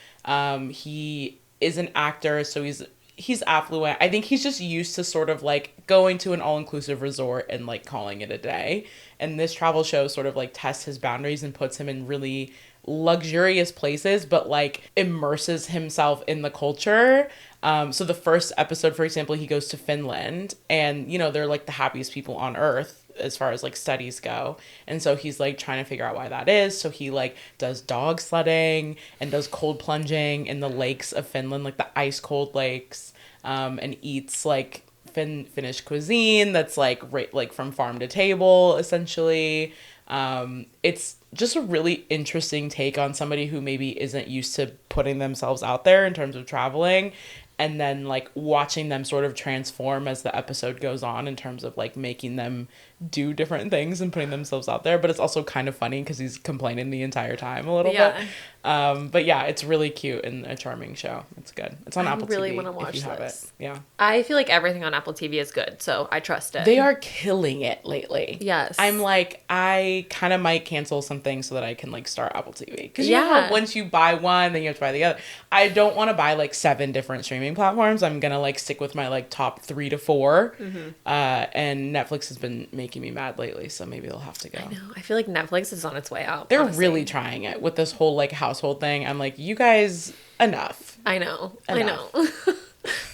He is an actor, so he's affluent. I think he's just used to sort of like going to an all-inclusive resort and like calling it a day. And this travel show sort of like tests his boundaries and puts him in really luxurious places, but like immerses himself in the culture. So the first episode, for example, he goes to Finland, and you know, they're like the happiest people on earth as far as like studies go. And so he's like trying to figure out why that is. So he like does dog sledding and does cold plunging in the lakes of Finland, like the ice cold lakes, and eats like Finnish cuisine that's like like from farm to table essentially. It's just a really interesting take on somebody who maybe isn't used to putting themselves out there in terms of traveling, and then like watching them sort of transform as the episode goes on in terms of like making them do different things and putting themselves out there. But it's also kind of funny because he's complaining the entire time a little bit. But yeah, it's really cute and a charming show. It's good. It's on Apple TV. I really want to watch this. Yeah. I feel like everything on Apple TV is good, so I trust it. They are killing it lately. Yes. I'm like, I kind of might cancel some things so that I can like start Apple TV. Because you know how once you buy one, then you have to buy the other. I don't want to buy like 7 different streaming platforms. I'm going to like stick with my like top 3 to 4. Mm-hmm. And Netflix has been making me mad lately, so maybe they'll have to go. I know. I feel like Netflix is on its way out. They're really trying it with this whole like household thing. I'm like, you guys, enough. I know.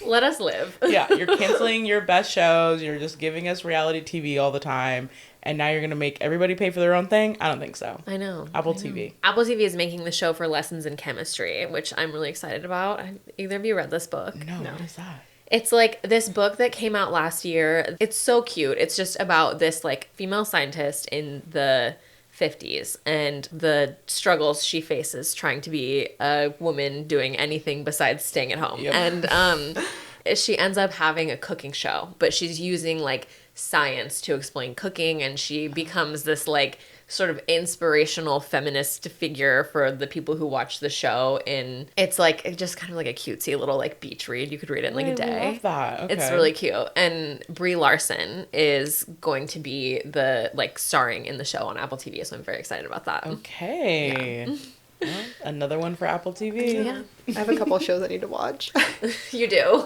Let us live. Yeah, you're canceling your best shows. You're just giving us reality TV all the time. And now you're going to make everybody pay for their own thing? I don't think so. I know. Apple TV. Apple TV is making the show for lessons in chemistry, which I'm really excited about. Either of you read this book? No. What is that? It's like this book that came out last year. It's so cute. It's just about this like female scientist in the 50s and the struggles she faces trying to be a woman doing anything besides staying at home. Yep. And she ends up having a cooking show, but she's using like science to explain cooking, and she becomes this like sort of inspirational feminist figure for the people who watch the show. And it's like just kind of like a cutesy little like beach read. You could read it in like a day. I love that. Okay. It's really cute. And Brie Larson is going to be the like starring in the show on Apple TV, so I'm very excited about that. Okay. Yeah. Well, another one for Apple TV. Yeah. I have a couple of shows I need to watch. You do?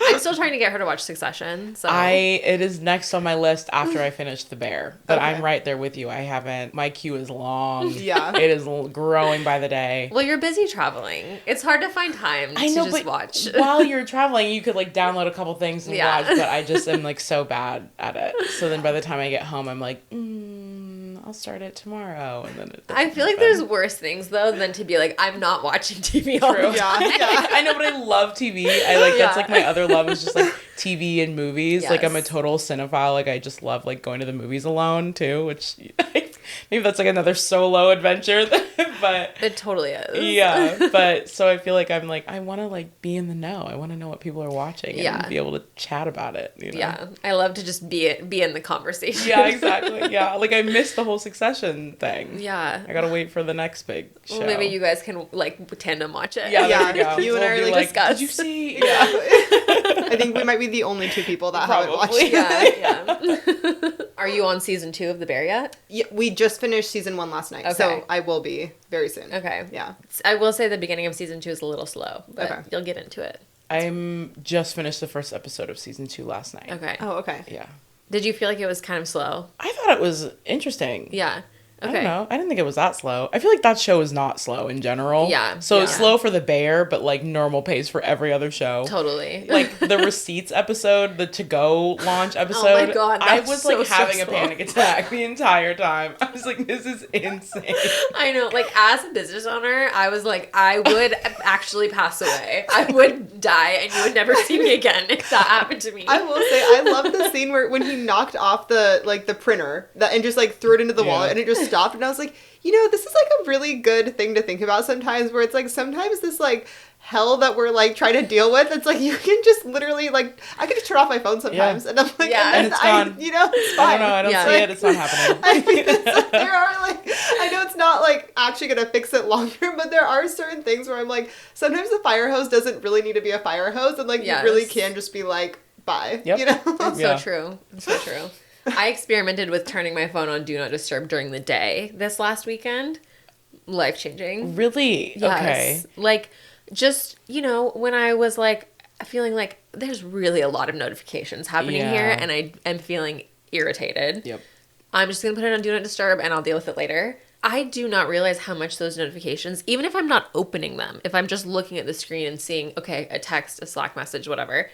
I'm still trying to get her to watch Succession. So it is next on my list after I finish The Bear. But I'm right there with you. I haven't. My queue is long. Yeah. It is growing by the day. Well, you're busy traveling. It's hard to find time to just watch. While you're traveling, you could like download a couple things and watch. But I just am like so bad at it. So then by the time I get home, I'm like, I'll start it tomorrow. And then I feel like there's worse things though than to be like, I'm not watching TV all the time. Yeah. I know, but I love TV. That's like my other love is just like TV and movies. Yes. Like I'm a total cinephile. Like I just love like going to the movies alone too, which maybe that's like another solo adventure. But it totally is. Yeah. But so I feel like I'm like, I want to like be in the know. I want to know what people are watching and be able to chat about it. You know? Yeah. I love to just be in the conversation. Yeah, exactly. Yeah. Like I missed the whole Succession thing. Yeah. I got to wait for the next big show. Well, maybe you guys can like tandem watch it. Yeah. There you go. You and I like discuss. Did you see? Yeah. I think we might be the only 2 people that haven't watched it. Yeah. Are you on season 2 of The Bear yet? Yeah, we just finished season 1 last night, so I will be very soon. Okay. Yeah. I will say the beginning of season 2 is a little slow, but you'll get into it. I'm just finished the first episode of season 2 last night. Okay. Oh, okay. Yeah. Did you feel like it was kind of slow? I thought it was interesting. Yeah. I don't know. I didn't think it was that slow. I feel like that show is not slow in general. Yeah. So it's slow for The Bear, but like normal pace for every other show. Totally. Like the Receipts episode, the to-go launch episode. Oh my God, I was so like having stressful. a panic attack the entire time. I was like, this is insane. I know. Like as a business owner, I was like, I would actually pass away. I would die and you would never see me again if that happened to me. I will say, I love the scene when he knocked off the printer and just like threw it into the wallet and it just stopped, and I was like, this is like a really good thing to think about sometimes, where it's like sometimes this like hell that we're like trying to deal with, it's like you can just literally like I can just turn off my phone sometimes and I'm like, and it's gone. It's fine. I don't see it. It's not happening. I mean, there are like, I know it's not like actually gonna fix it long term, but there are certain things where I'm like, sometimes the fire hose doesn't really need to be a fire hose, and like you really can just be like, bye. Yep. It's so true. It's so true. I experimented with turning my phone on Do Not Disturb during the day this last weekend. Life-changing. Really? Yes. Okay. Like, just, when I was like, feeling like there's really a lot of notifications happening here, and I am feeling irritated. Yep. I'm just going to put it on Do Not Disturb and I'll deal with it later. I do not realize how much those notifications, even if I'm not opening them, if I'm just looking at the screen and seeing, okay, a text, a Slack message, whatever,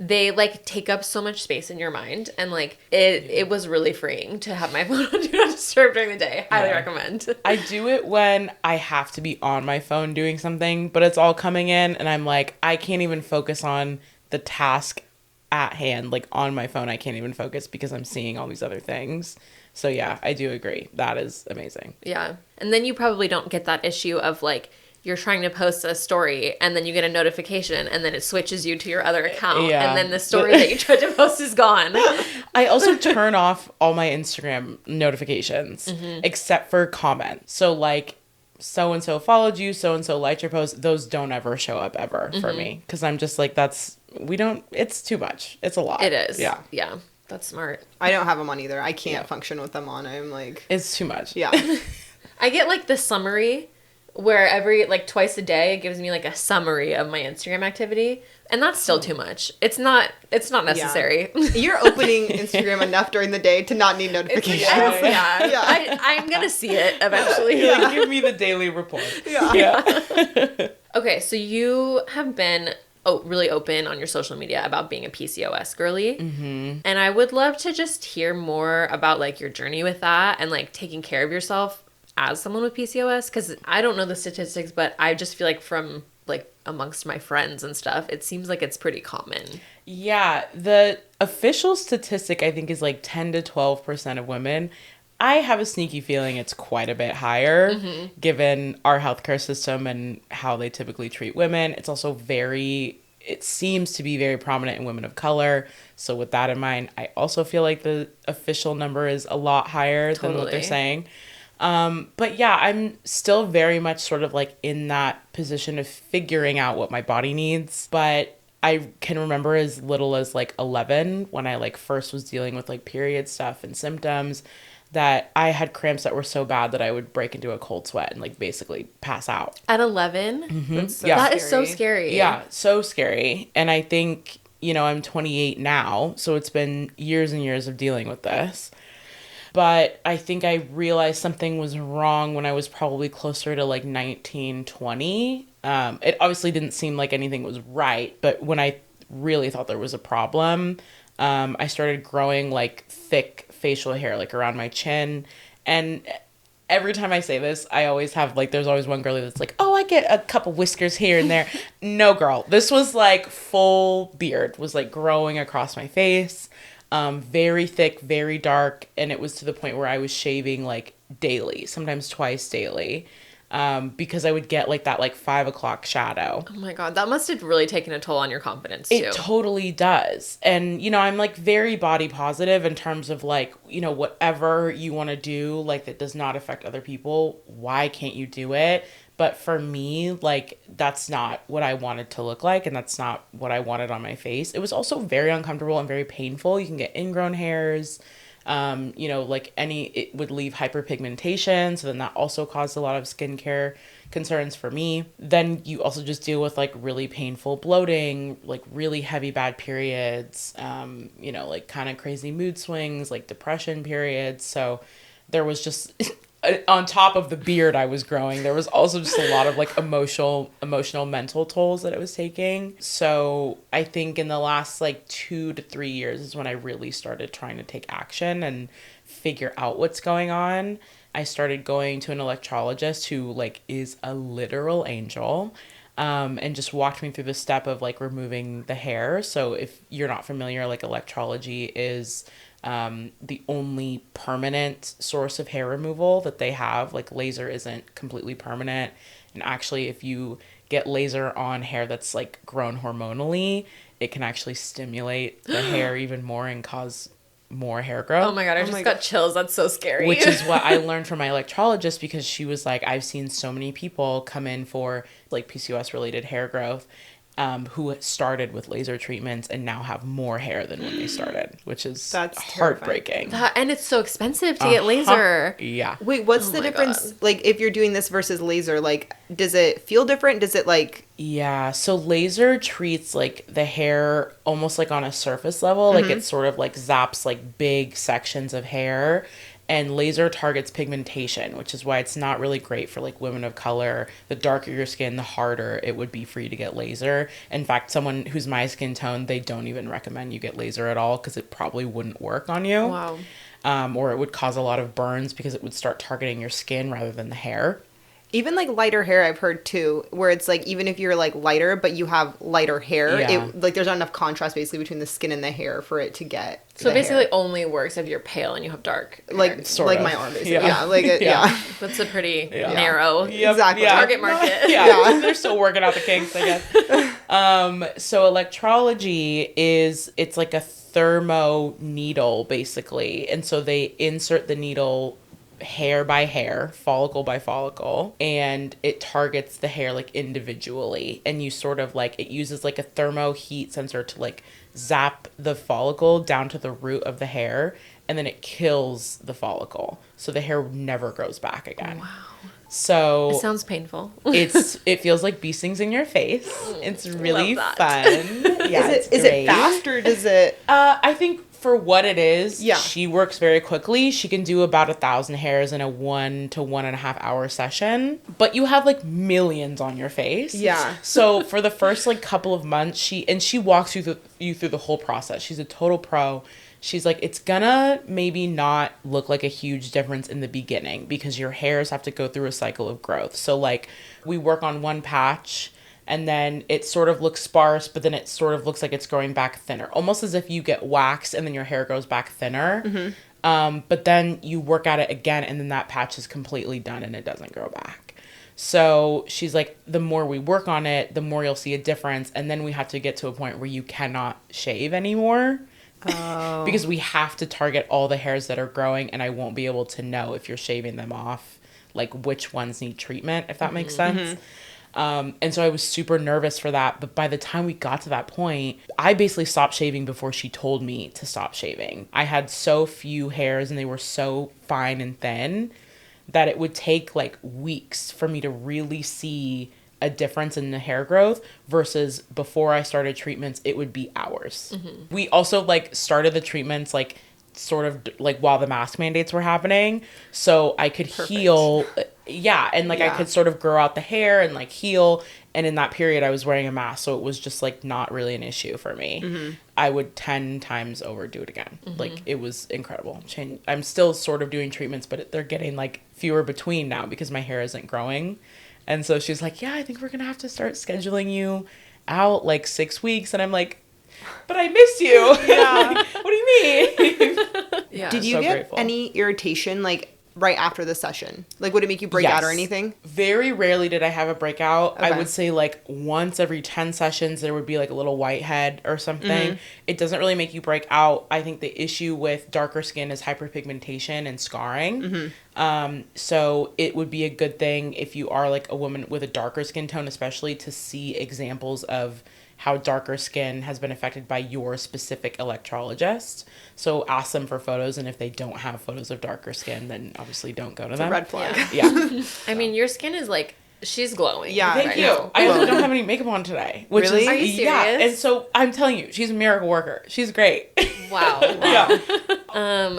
they like take up so much space in your mind, and like it was really freeing to have my phone on Do Not Disturb during the day. Highly recommend. I do it when I have to be on my phone doing something, but it's all coming in and I'm like, I can't even focus on the task at hand. Like on my phone, I can't even focus because I'm seeing all these other things. So yeah, I do agree. That is amazing. Yeah. And then you probably don't get that issue of like, you're trying to post a story and then you get a notification and then it switches you to your other account. Yeah. And then the story that you tried to post is gone. I also turn off all my Instagram notifications except for comments. So like so-and-so followed you, so-and-so liked your post. Those don't ever show up ever for me. Cause I'm just like, it's too much. It's a lot. It is. Yeah. Yeah. That's smart. I don't have them on either. I can't function with them on. I'm like, it's too much. Yeah. I get like the summary where every like twice a day it gives me like a summary of my Instagram activity, and that's still too much. It's not necessary. Yeah. You're opening Instagram enough during the day to not need notifications. I'm gonna see it eventually. Like, give me the daily report. Okay, so you have been really open on your social media about being a PCOS girly. And I would love to just hear more about like your journey with that and like taking care of yourself as someone with PCOS, because I don't know the statistics, but I just feel like from like amongst my friends and stuff, it seems like it's pretty common. Yeah, the official statistic I think is like 10 to 12% of women. I have a sneaky feeling it's quite a bit higher given our healthcare system and how they typically treat women. It's also it seems to be very prominent in women of color. So with that in mind, I also feel like the official number is a lot higher than what they're saying. But yeah, I'm still very much sort of like in that position of figuring out what my body needs. But I can remember as little as like 11 when I like first was dealing with like period stuff and symptoms, that I had cramps that were so bad that I would break into a cold sweat and like basically pass out. At 11? That is so scary. Yeah, so scary. And I think, I'm 28 now, so it's been years and years of dealing with this. But I think I realized something was wrong when I was probably closer to like 19, 20. It obviously didn't seem like anything was right, but when I really thought there was a problem, I started growing like thick facial hair like around my chin. And every time I say this, I always have like, there's always one girlie that's like, oh, I get a couple whiskers here and there. No, girl. This was like full beard was like growing across my face. Very thick, very dark, and it was to the point where I was shaving like daily, sometimes twice daily, because I would get like that like 5 o'clock shadow. Oh my God, that must have really taken a toll on your confidence too. It totally does. And, I'm like very body positive in terms of like, whatever you want to do, like that does not affect other people, why can't you do it? But for me, like, that's not what I wanted to look like, and that's not what I wanted on my face. It was also very uncomfortable and very painful. You can get ingrown hairs, it would leave hyperpigmentation. So then that also caused a lot of skincare concerns for me. Then you also just deal with like really painful bloating, like really heavy bad periods, like kind of crazy mood swings, like depression periods. So there was just on top of the beard I was growing, there was also just a lot of like emotional mental tolls that I was taking. So I think in the last like 2 to 3 years is when I really started trying to take action and figure out what's going on. I started going to an electrologist who like is a literal angel. And just walked me through the step of like removing the hair. So if you're not familiar, like electrology is the only permanent source of hair removal that they have. Like laser isn't completely permanent. And actually, if you get laser on hair that's like grown hormonally, it can actually stimulate the hair even more and cause more hair growth. Oh my God, I just got chills. That's so scary. Which is what I learned from my electrologist, because she was like, I've seen so many people come in for like PCOS related hair growth who started with laser treatments and now have more hair than when they started, which is heartbreaking. And it's so expensive to get laser. Yeah. Wait, what's the difference? God. Like if you're doing this versus laser, like does it feel different? Does it like... Yeah, so laser treats like the hair almost like on a surface level. Like it sort of like zaps like big sections of hair. And laser targets pigmentation, which is why it's not really great for like women of color. The darker your skin, the harder it would be for you to get laser. In fact, someone who's my skin tone, they don't even recommend you get laser at all because it probably wouldn't work on you. Wow. Or it would cause a lot of burns because it would start targeting your skin rather than the hair. Even like lighter hair, I've heard too, where it's like even if you're like lighter but you have lighter hair, it like there's not enough contrast basically between the skin and the hair for it to get. So basically, only works if you're pale and you have dark hair. Like sort of. My arm, basically. Yeah, like it, yeah. That's a pretty narrow exactly target market. Yeah, they're still working out the kinks, I guess. So electrology it's like a thermo needle basically, and so they insert the needle hair by hair, follicle by follicle, and it targets the hair like individually, and you sort of like it uses like a thermo heat sensor to like zap the follicle down to the root of the hair, and then it kills the follicle so the hair never grows back again. Wow. So it sounds painful. It feels like bee stings in your face. It's really fun. Yeah, is it fast or does it? I think for what it is, she works very quickly. She can do about 1,000 hairs in a 1 to 1.5 hour session, but you have like millions on your face. Yeah. So for the first like couple of months, she walks you through the whole process. She's a total pro. She's like, it's gonna maybe not look like a huge difference in the beginning because your hairs have to go through a cycle of growth. So like we work on one patch and then it sort of looks sparse, but then it sort of looks like it's growing back thinner, almost as if you get waxed and then your hair grows back thinner. But then you work at it again and then that patch is completely done and it doesn't grow back. So she's like, the more we work on it, the more you'll see a difference. And then we have to get to a point where you cannot shave anymore. Oh. Because we have to target all the hairs that are growing, and I won't be able to know if you're shaving them off, like which ones need treatment, if that makes sense. And so I was super nervous for that. But by the time we got to that point, I basically stopped shaving before she told me to stop shaving. I had so few hairs and they were so fine and thin that it would take like weeks for me to really see a difference in the hair growth versus before I started treatments, it would be hours. We also like started the treatments like sort of like while the mask mandates were happening. So I could heal. And like I could sort of grow out the hair and like heal. And in that period I was wearing a mask. So it was just like not really an issue for me. I would 10 times over do it again. Like it was incredible. I'm still sort of doing treatments, but they're getting like fewer between now because my hair isn't growing. And so she's like, yeah, I think we're going to have to start scheduling you out like 6 weeks. And I'm like, but I miss you. Yeah. Like, what do you mean? Yeah. Did you get any irritation like right after the session? Like would it make you break out or anything? Very rarely did I have a breakout. Okay. I would say like once every 10 sessions there would be like a little whitehead or something. It doesn't really make you break out. I think the issue with darker skin is hyperpigmentation and scarring. So it would be a good thing if you are like a woman with a darker skin tone, especially to see examples of how darker skin has been affected by your specific electrologist. So ask them for photos, and if they don't have photos of darker skin, then obviously don't go to them. Red flag. Yeah. I mean, your skin is like She's glowing. Yeah. Thank you. I also don't have any makeup on today. Which really? Are you serious? Yeah. And so I'm telling you, she's a miracle worker. She's great. Wow. Yeah.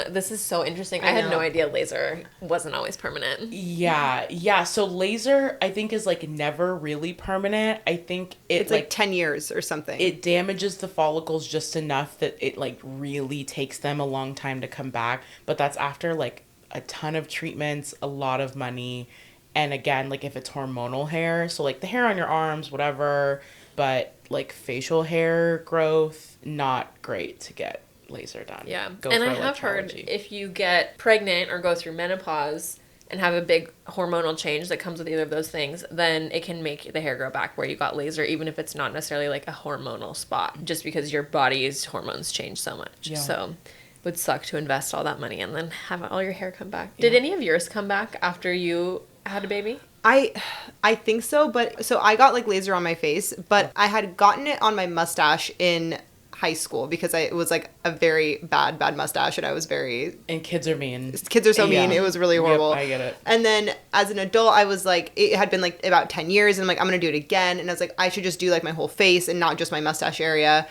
This is so interesting. I had no idea laser wasn't always permanent. Yeah. So laser, I think, is like never really permanent. I think it's like 10 years or something. It damages the follicles just enough that it like really takes them a long time to come back. But that's after like a ton of treatments, a lot of money. And again, like if it's hormonal hair, so like the hair on your arms, whatever, but like facial hair growth, not great to get laser done. Yeah. And I have heard if you get pregnant or go through menopause and have a big hormonal change that comes with either of those things, then it can make the hair grow back where you got laser, even if it's not necessarily like a hormonal spot, just because your body's hormones change so much. Yeah. So it would suck to invest all that money and then have all your hair come back. Yeah. Did any of yours come back after you had a baby? I think so, but so I got like laser on my face, but I had gotten it on my mustache in high school because it was like a very bad mustache, and I was very... And kids are mean. Kids are so mean. It was really horrible. Yep, I get it. And then as an adult, I was like, it had been like about 10 years, and I'm like, I'm going to do it again. And I was like, I should just do like my whole face and not just my mustache area.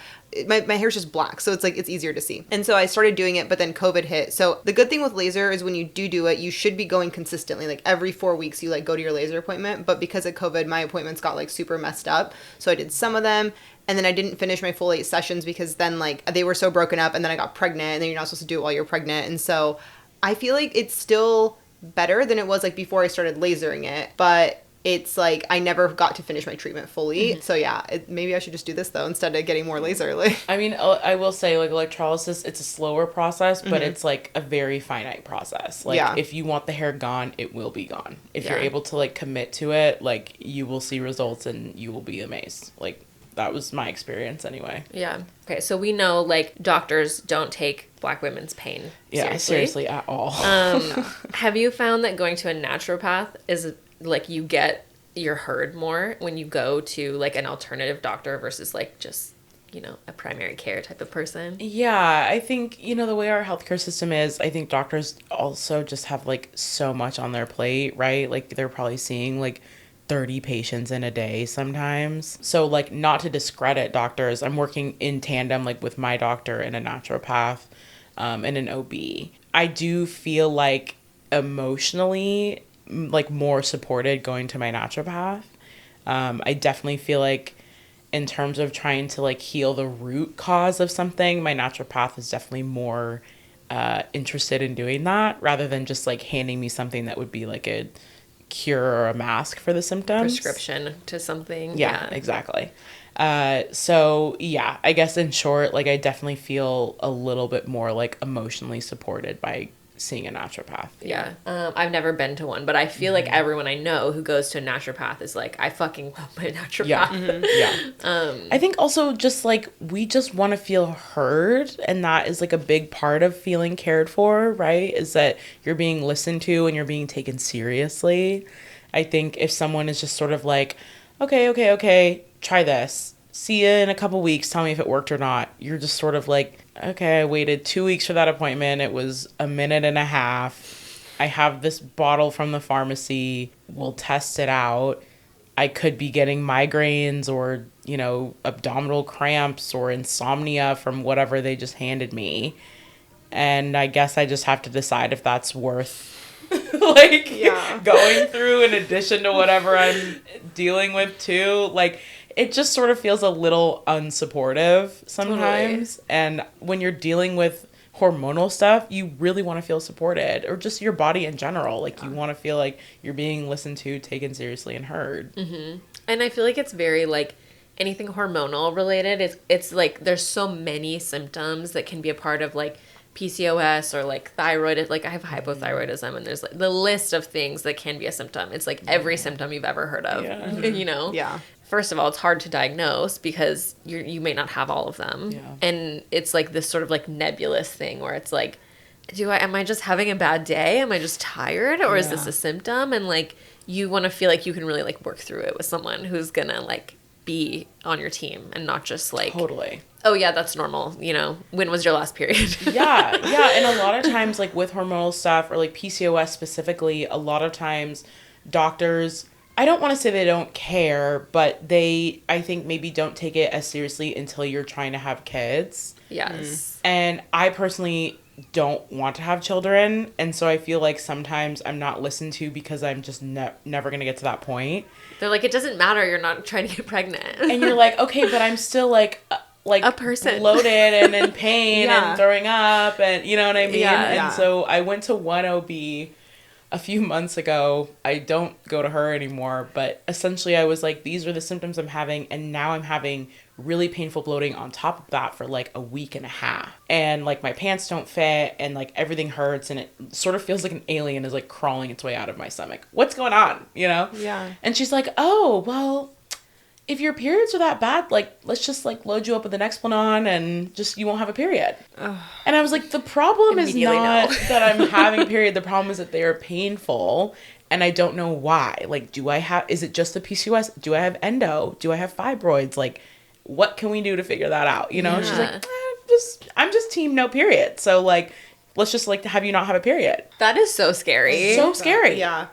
My hair's just black, so it's like it's easier to see. And so I started doing it, but then COVID hit. So the good thing with laser is when you do it, you should be going consistently. Like every 4 weeks you like go to your laser appointment. But because of COVID, my appointments got like super messed up. So I did some of them, and then I didn't finish my full 8 sessions because then like they were so broken up, and then I got pregnant, and then you're not supposed to do it while you're pregnant. And so I feel like it's still better than it was like before I started lasering it, but it's like I never got to finish my treatment fully. So yeah, maybe I should just do this though instead of getting more laser. Like, I mean, I will say like electrolysis, it's a slower process, but it's like a very finite process. Like if you want the hair gone, it will be gone. If you're able to like commit to it, like you will see results and you will be amazed. Like that was my experience anyway. Yeah. Okay, so we know like doctors don't take Black women's pain seriously at all. Have you found that going to a naturopath is like you get your heard more when you go to like an alternative doctor versus like just, you know, a primary care type of person? Yeah, I think, you know, the way our healthcare system is, I think doctors also just have like so much on their plate, right? Like they're probably seeing like 30 patients in a day sometimes. So like not to discredit doctors, I'm working in tandem like with my doctor and a naturopath and an OB. I do feel like emotionally like more supported going to my naturopath. I definitely feel like in terms of trying to like heal the root cause of something, my naturopath is definitely more interested in doing that rather than just like handing me something that would be like a cure or a mask for the symptoms. Prescription to something. Yeah. Exactly. So yeah, I guess in short, like I definitely feel a little bit more like emotionally supported by seeing a naturopath. Yeah. I've never been to one, but I feel like everyone I know who goes to a naturopath is like, I fucking love my naturopath. Yeah. I think also just like we just want to feel heard, and that is like a big part of feeling cared for, right? Is that you're being listened to and you're being taken seriously. I think if someone is just sort of like, okay, try this. See you in a couple weeks. Tell me if it worked or not. You're just sort of like, okay, I waited 2 weeks for that appointment. It was a minute and a half. I have this bottle from the pharmacy. We'll test it out. I could be getting migraines or, you know, abdominal cramps or insomnia from whatever they just handed me. And I guess I just have to decide if that's worth going through in addition to whatever I'm dealing with too. Like, it just sort of feels a little unsupportive sometimes. Totally. And when you're dealing with hormonal stuff, you really want to feel supported, or just your body in general. Like you want to feel like you're being listened to, taken seriously, and heard. Mm-hmm. And I feel like it's very like anything hormonal related. It's like there's so many symptoms that can be a part of like PCOS or like thyroid. Like I have hypothyroidism, and there's like the list of things that can be a symptom. It's like every symptom you've ever heard of, you know? Yeah. First of all, it's hard to diagnose because you may not have all of them. Yeah. And it's like this sort of like nebulous thing where it's like, am I just having a bad day? Am I just tired? Or is this a symptom? And like, you want to feel like you can really like work through it with someone who's going to like be on your team and not just like, totally. Oh yeah, that's normal. You know, when was your last period? Yeah. And a lot of times like with hormonal stuff or like PCOS specifically, a lot of times doctors I don't want to say they don't care, but they, I think, maybe don't take it as seriously until you're trying to have kids. Yes. And I personally don't want to have children. And so I feel like sometimes I'm not listened to because I'm just never going to get to that point. They're like, it doesn't matter. You're not trying to get pregnant. And you're like, okay, but I'm still like a person bloated and in pain and throwing up. And you know what I mean? Yeah. And so I went to one OB a few months ago. I don't go to her anymore, but essentially I was like, these are the symptoms I'm having, and now I'm having really painful bloating on top of that for like a week and a half, and like my pants don't fit and like everything hurts, and it sort of feels like an alien is like crawling its way out of my stomach. What's going on, you know? Yeah. And she's like, oh, well, if your periods are that bad, like, let's just like load you up with an Nexplanon and just, you won't have a period. Ugh. And I was like, the problem is not that I'm having a period. The problem is that they are painful and I don't know why. Like, is it just the PCOS? Do I have endo? Do I have fibroids? Like, what can we do to figure that out? You know? And she's like, I'm just team no period. So like, let's just like have you not have a period. That is so scary. So scary. Yeah.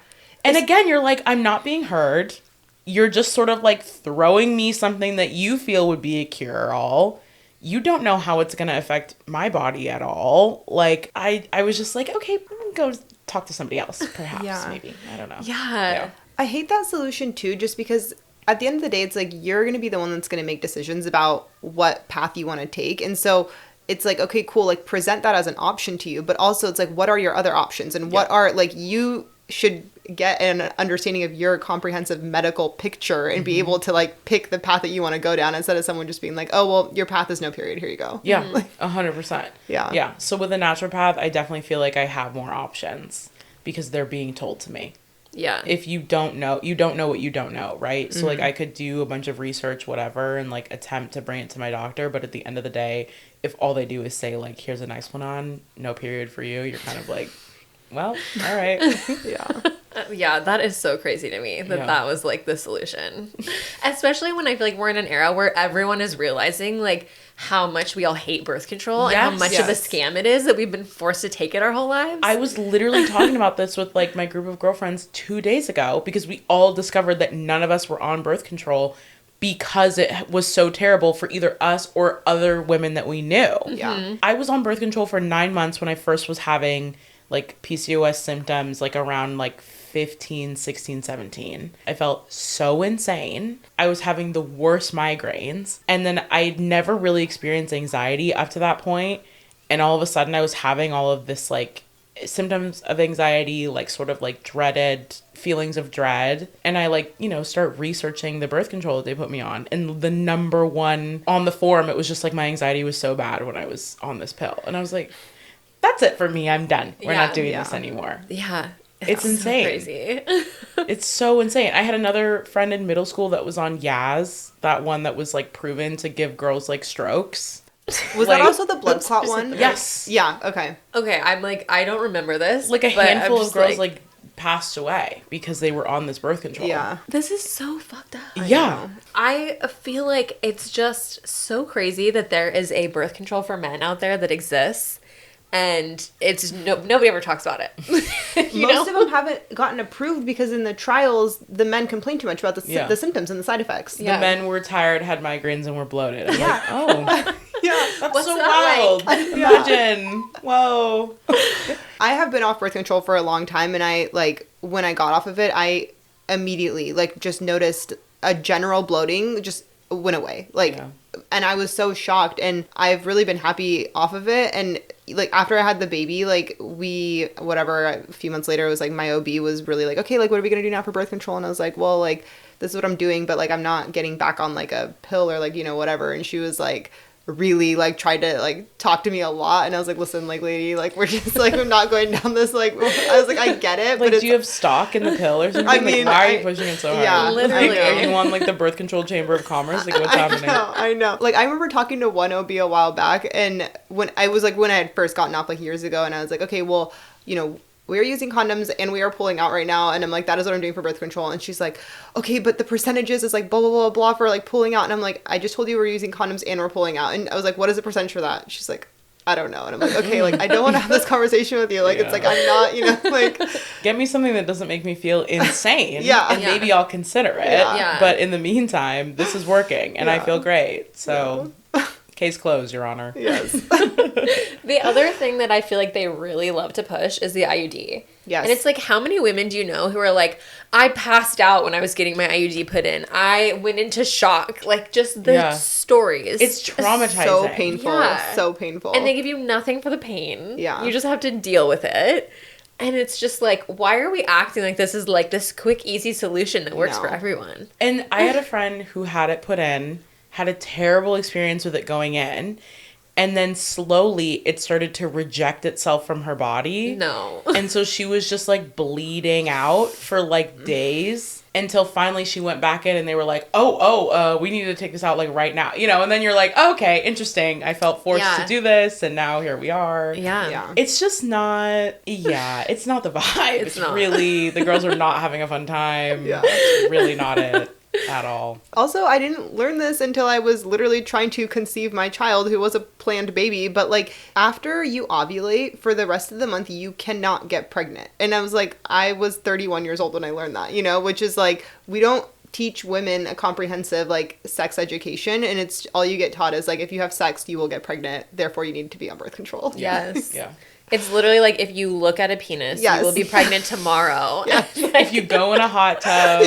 And again, you're like, I'm not being heard. You're just sort of like throwing me something that you feel would be a cure-all. You don't know how it's going to affect my body at all. Like, I was just like, okay, I'm going to go talk to somebody else, perhaps, maybe. I don't know. Yeah. I hate that solution, too, just because at the end of the day, it's like you're going to be the one that's going to make decisions about what path you want to take. And so it's like, okay, cool, like present that as an option to you. But also it's like, what are your other options? And what are, like, you should get an understanding of your comprehensive medical picture and be able to like pick the path that you want to go down instead of someone just being like, oh, well, your path is no period. Here you go. Yeah. 100%. Yeah. Yeah. So with a naturopath, I definitely feel like I have more options because they're being told to me. Yeah. If you don't know what you don't know, right? So like I could do a bunch of research, whatever, and like attempt to bring it to my doctor. But at the end of the day, if all they do is say like, here's a Nexplanon, no period for you, you're kind of like, well, all right. Yeah. Yeah, that is so crazy to me that was like the solution. Especially when I feel like we're in an era where everyone is realizing like how much we all hate birth control and how much of a scam it is that we've been forced to take it our whole lives. I was literally talking about this with like my group of girlfriends 2 days ago because we all discovered that none of us were on birth control because it was so terrible for either us or other women that we knew. Yeah. I was on birth control for 9 months when I first was having like PCOS symptoms, like around like 15, 16, 17. I felt so insane. I was having the worst migraines. And then I'd never really experienced anxiety up to that point. And all of a sudden I was having all of this like symptoms of anxiety, like sort of like dreaded feelings of dread. And I like, you know, start researching the birth control that they put me on. And the number one on the forum, it was just like my anxiety was so bad when I was on this pill. And I was like, that's it for me. I'm done. We're not doing this anymore. Yeah. It's insane. So crazy. It's so insane. I had another friend in middle school that was on Yaz, that one that was like proven to give girls like strokes. Was that also the blood clot one? Yes. Yeah. Okay. Okay. I'm like, I don't remember this. Like a handful of girls like passed away because they were on this birth control. Yeah. This is so fucked up. Yeah. I feel like it's just so crazy that there is a birth control for men out there that exists. And it's nobody ever talks about it. Most of them haven't gotten approved because in the trials, the men complained too much about the symptoms and the side effects. The men were tired, had migraines, and were bloated. I'm like, oh. Yeah. That's What's so that wild. like? Imagine. Whoa. I have been off birth control for a long time. And I, like, when I got off of it, I immediately, like, just noticed a general bloating just went away. Like, and I was so shocked. And I've really been happy off of it. And like after I had the baby, like a few months later, it was like my OB was really like, okay, like what are we gonna do now for birth control? And I was like, well, like this is what I'm doing, but like I'm not getting back on like a pill or like, you know, whatever. And she was like really like tried to like talk to me a lot, and I was like, listen, like lady, like we're just like I'm not going down this like I was like, I get it, like but do you have stock in the pill or something? I mean, like why are you pushing it so hard? Yeah, literally. Like, are you on like the birth control chamber of commerce? Like what's happening? I know. Like I remember talking to one OB a while back, and when I had first gotten off like years ago, and I was like, okay, well, you know, we are using condoms and we are pulling out right now. And I'm like, that is what I'm doing for birth control. And she's like, okay, but the percentages is like blah, blah, blah, blah for like pulling out. And I'm like, I just told you we're using condoms and we're pulling out. And I was like, what is the percentage for that? She's like, I don't know. And I'm like, okay, like, I don't want to have this conversation with you. Like, it's like, I'm not, you know, like. Get me something that doesn't make me feel insane. Yeah. And maybe I'll consider it. Yeah. But in the meantime, this is working and I feel great. So, case closed, Your Honor. Yes. The other thing that I feel like they really love to push is the IUD. Yes. And it's like, how many women do you know who are like, I passed out when I was getting my IUD put in. I went into shock. Like, just the stories. It's traumatizing. So painful. Yeah. So painful. And they give you nothing for the pain. Yeah. You just have to deal with it. And it's just like, why are we acting like this is like this quick, easy solution that works for everyone? And I had a friend who had it put in, had a terrible experience with it going in, and then slowly it started to reject itself from her body. No. And so she was just like bleeding out for like days until finally she went back in and they were like, we need to take this out like right now. You know, and then you're like, okay, interesting. I felt forced to do this and now here we are. Yeah. It's just not, it's not the vibe. It's not. really, the girls are not having a fun time. Yeah. It's really not it. At all. Also, I didn't learn this until I was literally trying to conceive my child, who was a planned baby. But like, after you ovulate for the rest of the month, you cannot get pregnant. And I was like, I was 31 years old when I learned that, you know, which is like, we don't teach women a comprehensive like sex education, and it's all you get taught is like, if you have sex you will get pregnant, therefore you need to be on birth control. Yes. Yeah. It's literally like, if you look at a penis, you will be pregnant tomorrow. If you go in a hot tub,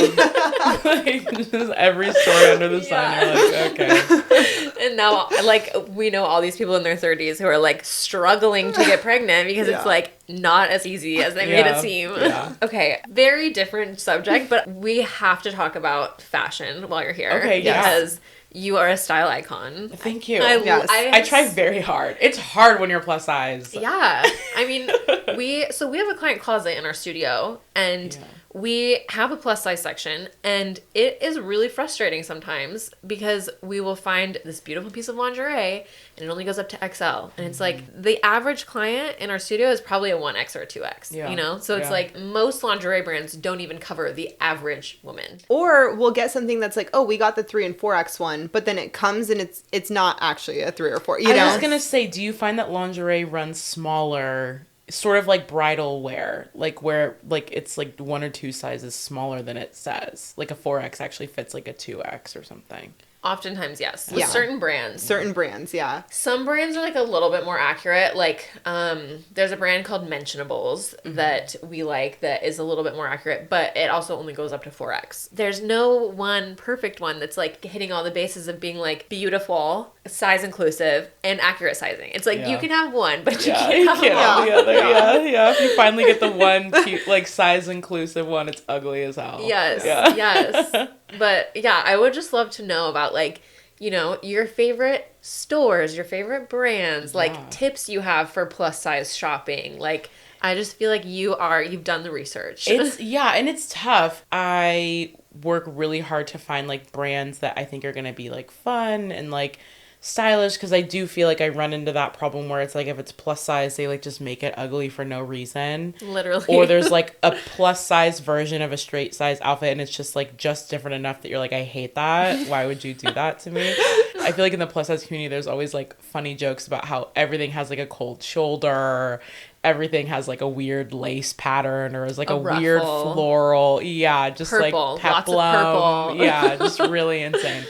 like, just every story under the sun, you're like, okay. And now, like, we know all these people in their 30s who are, like, struggling to get pregnant because it's, like, not as easy as they made it seem. Yeah. Okay, very different subject, but we have to talk about fashion while you're here. Okay, because you are a style icon. Thank you. I try very hard. It's hard when you're plus size. Yeah. I mean, we have a client closet in our studio, and we have a plus size section, and it is really frustrating sometimes because we will find this beautiful piece of lingerie and it only goes up to XL. And it's like, the average client in our studio is probably a 1X or a 2X, you know? So it's like, most lingerie brands don't even cover the average woman. Or we'll get something that's like, oh, we got the 3 and 4X one, but then it comes and it's not actually a 3 or 4, you know? I was going to say, do you find that lingerie runs smaller, sort of like bridal wear, like where like it's like 1 or 2 sizes smaller than it says? Like a 4X actually fits like a 2X or something. Oftentimes, yes. With certain brands. Certain brands, yeah. Some brands are like a little bit more accurate. Like, there's a brand called Mentionables that we like that is a little bit more accurate, but it also only goes up to 4X. There's no one perfect one that's like hitting all the bases of being like beautiful, size inclusive, and accurate sizing. It's like, you can have one, but you can't have the other. Yeah. If you finally get the one cute, like size inclusive one, it's ugly as hell. Yes. But yeah, I would just love to know about, like, you know, your favorite stores, your favorite brands, like tips you have for plus size shopping. Like, I just feel like you've done the research. And it's tough. I work really hard to find like brands that I think are going to be like fun and like stylish, because I do feel like I run into that problem where it's like, if it's plus size, they like just make it ugly for no reason. Literally. Or there's like a plus size version of a straight size outfit and it's just like just different enough that you're like, I hate that. Why would you do that to me? I feel like in the plus size community, there's always like funny jokes about how everything has like a cold shoulder. Everything has like a weird lace pattern or is like a weird floral. Yeah. Just purple. Like peplum. Lots of purple. Yeah. Just really insane.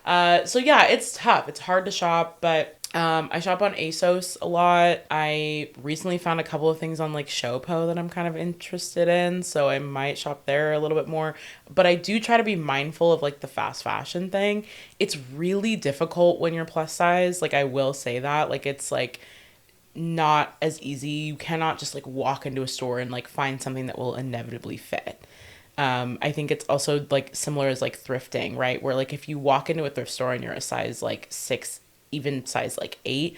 So yeah, it's tough. It's hard to shop, but I shop on ASOS a lot. I recently found a couple of things on like Showpo that I'm kind of interested in, so I might shop there a little bit more. But I do try to be mindful of like the fast fashion thing. It's really difficult when you're plus size. Like, I will say that. Like, it's like not as easy. You cannot just like walk into a store and like find something that will inevitably fit. I think it's also like similar as like thrifting, right? Where like if you walk into a thrift store and you're a size like 6, even size like 8,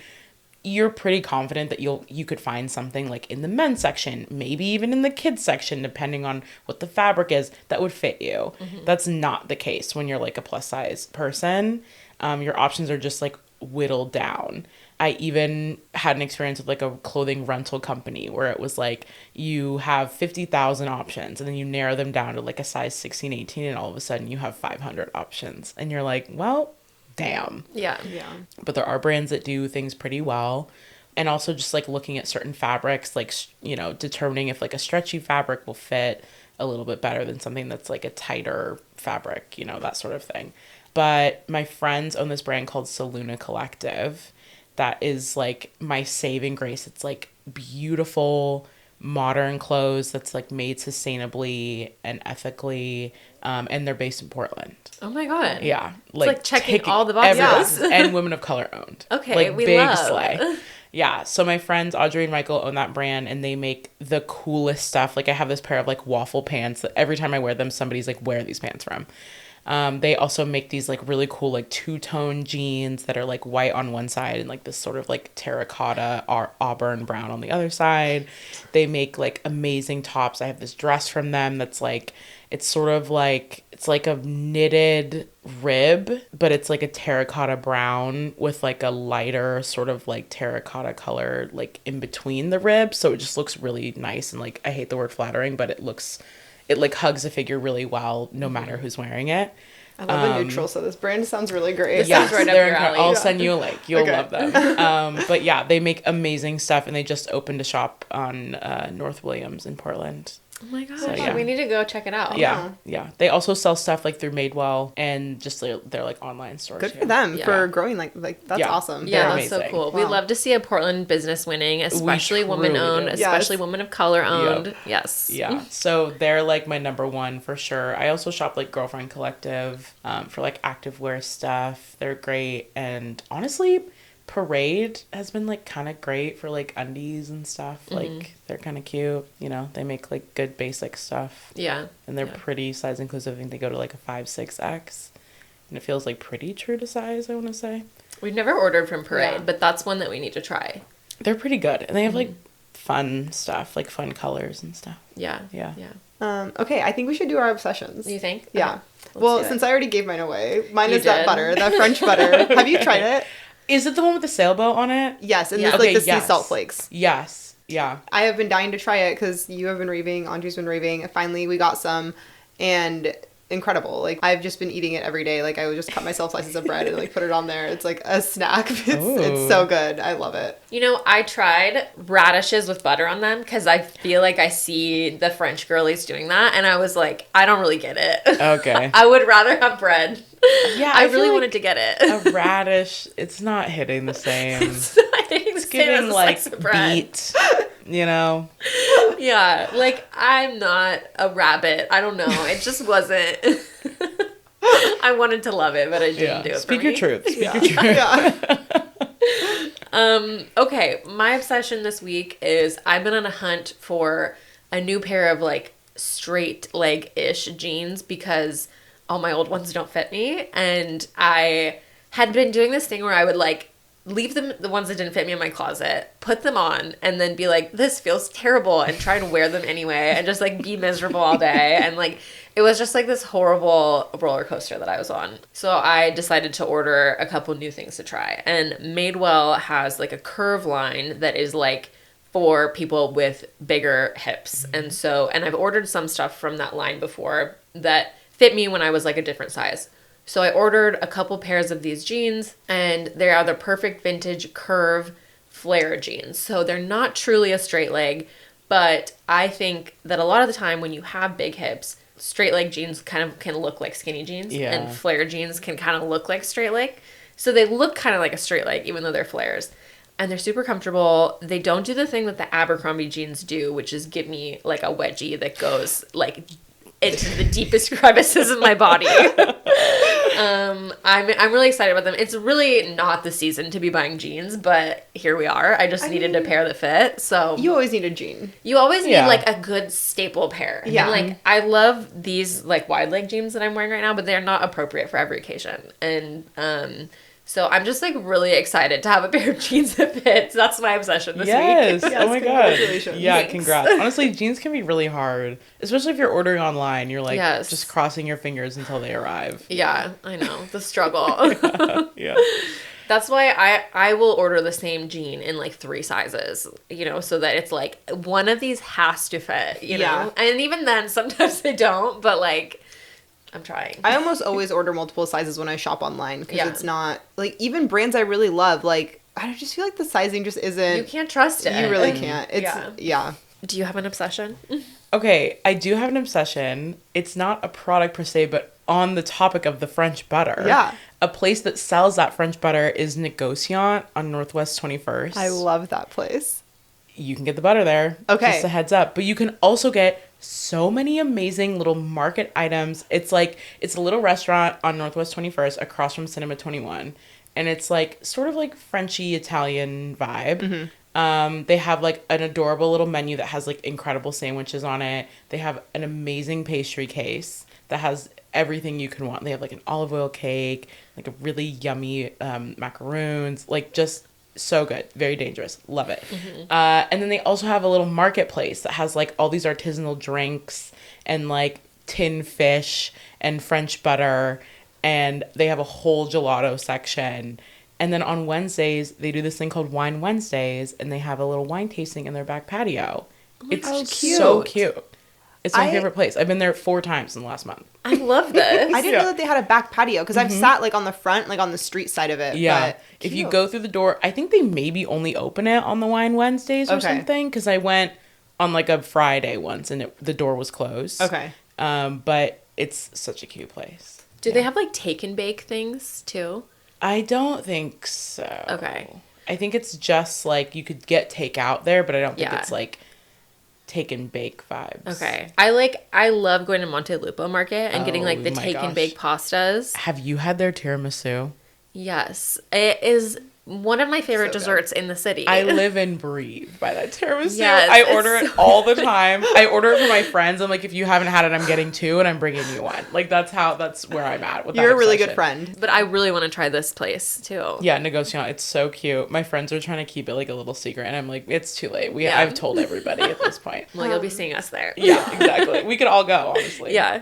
you're pretty confident that you could find something like in the men's section, maybe even in the kids section, depending on what the fabric is, that would fit you. That's not the case when you're like a plus size person. Your options are just like whittled down. I even had an experience with like a clothing rental company where it was like, you have 50,000 options and then you narrow them down to like a size 16, 18, and all of a sudden you have 500 options. And you're like, well, damn. Yeah. Yeah. But there are brands that do things pretty well. And also just like looking at certain fabrics, like, you know, determining if like a stretchy fabric will fit a little bit better than something that's like a tighter fabric, you know, that sort of thing. But my friends own this brand called Saluna Collective that is like my saving grace. It's like beautiful modern clothes that's like made sustainably and ethically, and they're based in Portland. Oh my god. Yeah, it's like checking all the boxes. And women of color owned. Okay, like we big love. slay. Yeah, so my friends Audrey and Michael own that brand, and they make the coolest stuff. Like I have this pair of like waffle pants that every time I wear them, somebody's like, "Where are these pants from?" They also make these like really cool like two-tone jeans that are like white on one side and like this sort of like terracotta or auburn brown on the other side. They make like amazing tops. I have this dress from them that's like, it's sort of like, it's like a knitted rib, but it's like a terracotta brown with like a lighter sort of like terracotta color like in between the ribs. So it just looks really nice, and like, I hate the word flattering, but it like hugs a figure really well no matter who's wearing it. I love a neutral, so this brand sounds really great. This sounds right up your alley. I'll send you a link. You'll love them. But yeah, they make amazing stuff, and they just opened a shop on North Williams in Portland. Oh my gosh, So, yeah. we need to go check it out. Yeah. They also sell stuff like through Madewell and just their like online stores. Good for them for growing like that's awesome. Yeah, that's so cool. Wow. We love to see a Portland business winning, especially woman owned, especially women of color owned. Yep. Yes. Yeah. So they're like my number one for sure. I also shop like Girlfriend Collective for like activewear stuff. They're great, and honestly, Parade has been like kind of great for like undies and stuff. Like they're kind of cute, you know. They make like good basic stuff. Yeah. And they're pretty size inclusive. I think they go to like a 5-6X, and it feels like pretty true to size, I want to say. We've never ordered from Parade, but that's one that we need to try. They're pretty good, and they have like fun stuff, like fun colors and stuff. Yeah. Okay, I think we should do our obsessions. You think? Yeah. Okay. Well, since I already gave mine away, mine is that butter, that French butter. Have you tried it? Is it the one with the sailboat on it? Yes, and there's like the sea salt flakes. Yes, yeah. I have been dying to try it because you have been raving, Andre's been raving. Finally, we got some, and incredible. Like, I've just been eating it every day. Like, I would just cut myself slices of bread and like put it on there. It's like a snack. It's so good. I love it. You know, I tried radishes with butter on them because I feel like I see the French girlies doing that, and I was like, I don't really get it. Okay. I would rather have bread. Yeah, I really wanted to get it. A radish, it's not hitting the same. It's giving like beet, you know? Yeah, like I'm not a rabbit. I don't know. It just wasn't. I wanted to love it, but I didn't do it. Speak for your me. truth. Speak your truth. Okay, my obsession this week is I've been on a hunt for a new pair of like straight leg-ish jeans because all my old ones don't fit me, and I had been doing this thing where I would like leave them, the ones that didn't fit me, in my closet, put them on, and then be like, this feels terrible, and try to wear them anyway, and just like be miserable all day. And like it was just like this horrible roller coaster that I was on. So I decided to order a couple new things to try, and Madewell has like a curve line that is like for people with bigger hips. And I've ordered some stuff from that line before that fit me when I was like a different size. So I ordered a couple pairs of these jeans, and they are the perfect vintage curve flare jeans. So they're not truly a straight leg, but I think that a lot of the time when you have big hips, straight leg jeans kind of can look like skinny jeans, and flare jeans can kind of look like straight leg. So they look kind of like a straight leg, even though they're flares. And they're super comfortable. They don't do the thing that the Abercrombie jeans do, which is give me like a wedgie that goes like into the deepest crevices of my body. I'm really excited about them. It's really not the season to be buying jeans, but here we are. I needed a pair that fit. So you always need a jean. You always need like a good staple pair. Yeah. And like I love these like wide leg jeans that I'm wearing right now, but they're not appropriate for every occasion. And so I'm just like really excited to have a pair of jeans that fits. That's my obsession this week. Yes. Oh my god. Yeah, congrats. Honestly, jeans can be really hard, especially if you're ordering online. You're like just crossing your fingers until they arrive. Yeah, I know. The struggle. Yeah. That's why I will order the same jean in like 3 sizes, you know, so that it's like one of these has to fit, you know? And even then sometimes they don't, but like I'm trying. I almost always order multiple sizes when I shop online because it's not like even brands I really love. Like I just feel like the sizing just isn't. You can't trust it. You really can't. It's yeah. Do you have an obsession? Okay, I do have an obsession. It's not a product per se, but on the topic of the French butter. Yeah. A place that sells that French butter is Negociant on Northwest 21st. I love that place. You can get the butter there. Okay. Just a heads up. But you can also get so many amazing little market items. It's a little restaurant on Northwest 21st across from Cinema 21. And it's like sort of like Frenchy Italian vibe. Mm-hmm. They have like an adorable little menu that has like incredible sandwiches on it. They have an amazing pastry case that has everything you can want. They have like an olive oil cake, like a really yummy macaroons, like just so good. Very dangerous. Love it. Mm-hmm. And then they also have a little marketplace that has like all these artisanal drinks and like tin fish and French butter. And they have a whole gelato section. And then on Wednesdays, they do this thing called Wine Wednesdays, and they have a little wine tasting in their back patio. It's so cute. It's my favorite place. I've been there 4 times in the last month. I love this. I didn't know that they had a back patio because I've sat like on the front, like on the street side of it. Yeah. But if you go through the door, I think they maybe only open it on the Wine Wednesdays or something. Because I went on like a Friday once and the door was closed. Okay. But it's such a cute place. Do they have like take and bake things too? I don't think so. Okay. I think it's just like you could get takeout there, but I don't think it's like take and bake vibes. Okay. I love going to Montelupo Market and getting like the take and bake pastas. Have you had their tiramisu? Yes. It is one of my favorite desserts in the city. I live and breathe by that tiramisu. Yes, I order it all the time. I order it for my friends. I'm like, if you haven't had it, I'm getting 2 and I'm bringing you one. Like that's where I'm at with that. You're a really good friend. But I really want to try this place too. Yeah, Negociant. It's so cute. My friends are trying to keep it like a little secret and I'm like, it's too late. I've told everybody at this point. Well, you'll be seeing us there. Yeah, exactly. We could all go, honestly. Yeah.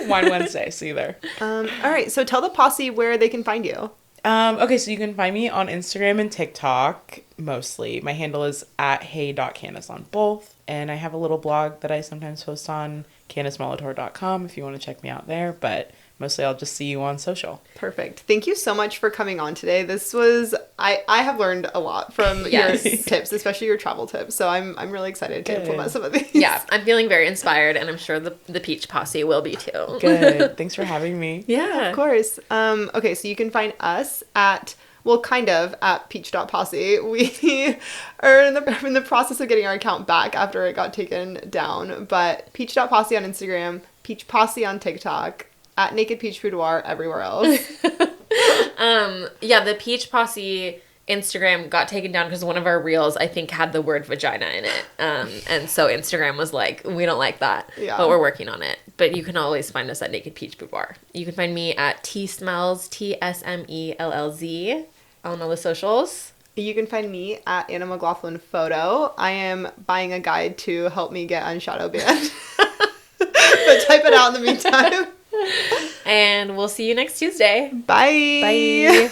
Wine Wednesday. See you there. All right. So tell the posse where they can find you. Okay, so you can find me on Instagram and TikTok, mostly. My handle is at hey.candace on both. And I have a little blog that I sometimes post on CandaceMolatore.com if you want to check me out there. But mostly I'll just see you on social. Perfect. Thank you so much for coming on today. This was, I have learned a lot from your tips, especially your travel tips. So I'm really excited to implement some of these. Yeah, I'm feeling very inspired and I'm sure the Peach Posse will be too. Good. Thanks for having me. Yeah. Of course. Okay, so you can find us at peach.posse. We are in the process of getting our account back after it got taken down. But peach.posse on Instagram, Peach Posse on TikTok, at Naked Peach Boudoir everywhere else. Yeah, the Peach Posse Instagram got taken down because one of our reels, I think, had the word vagina in it. And so Instagram was like, we don't like that, but we're working on it. But you can always find us at Naked Peach Boudoir. You can find me at TSmells, TSMELLZ, on all the socials. You can find me at Anna McLaughlin Photo. I am buying a guide to help me get unshadow banned. But type it out in the meantime. And we'll see you next Tuesday. Bye. Bye.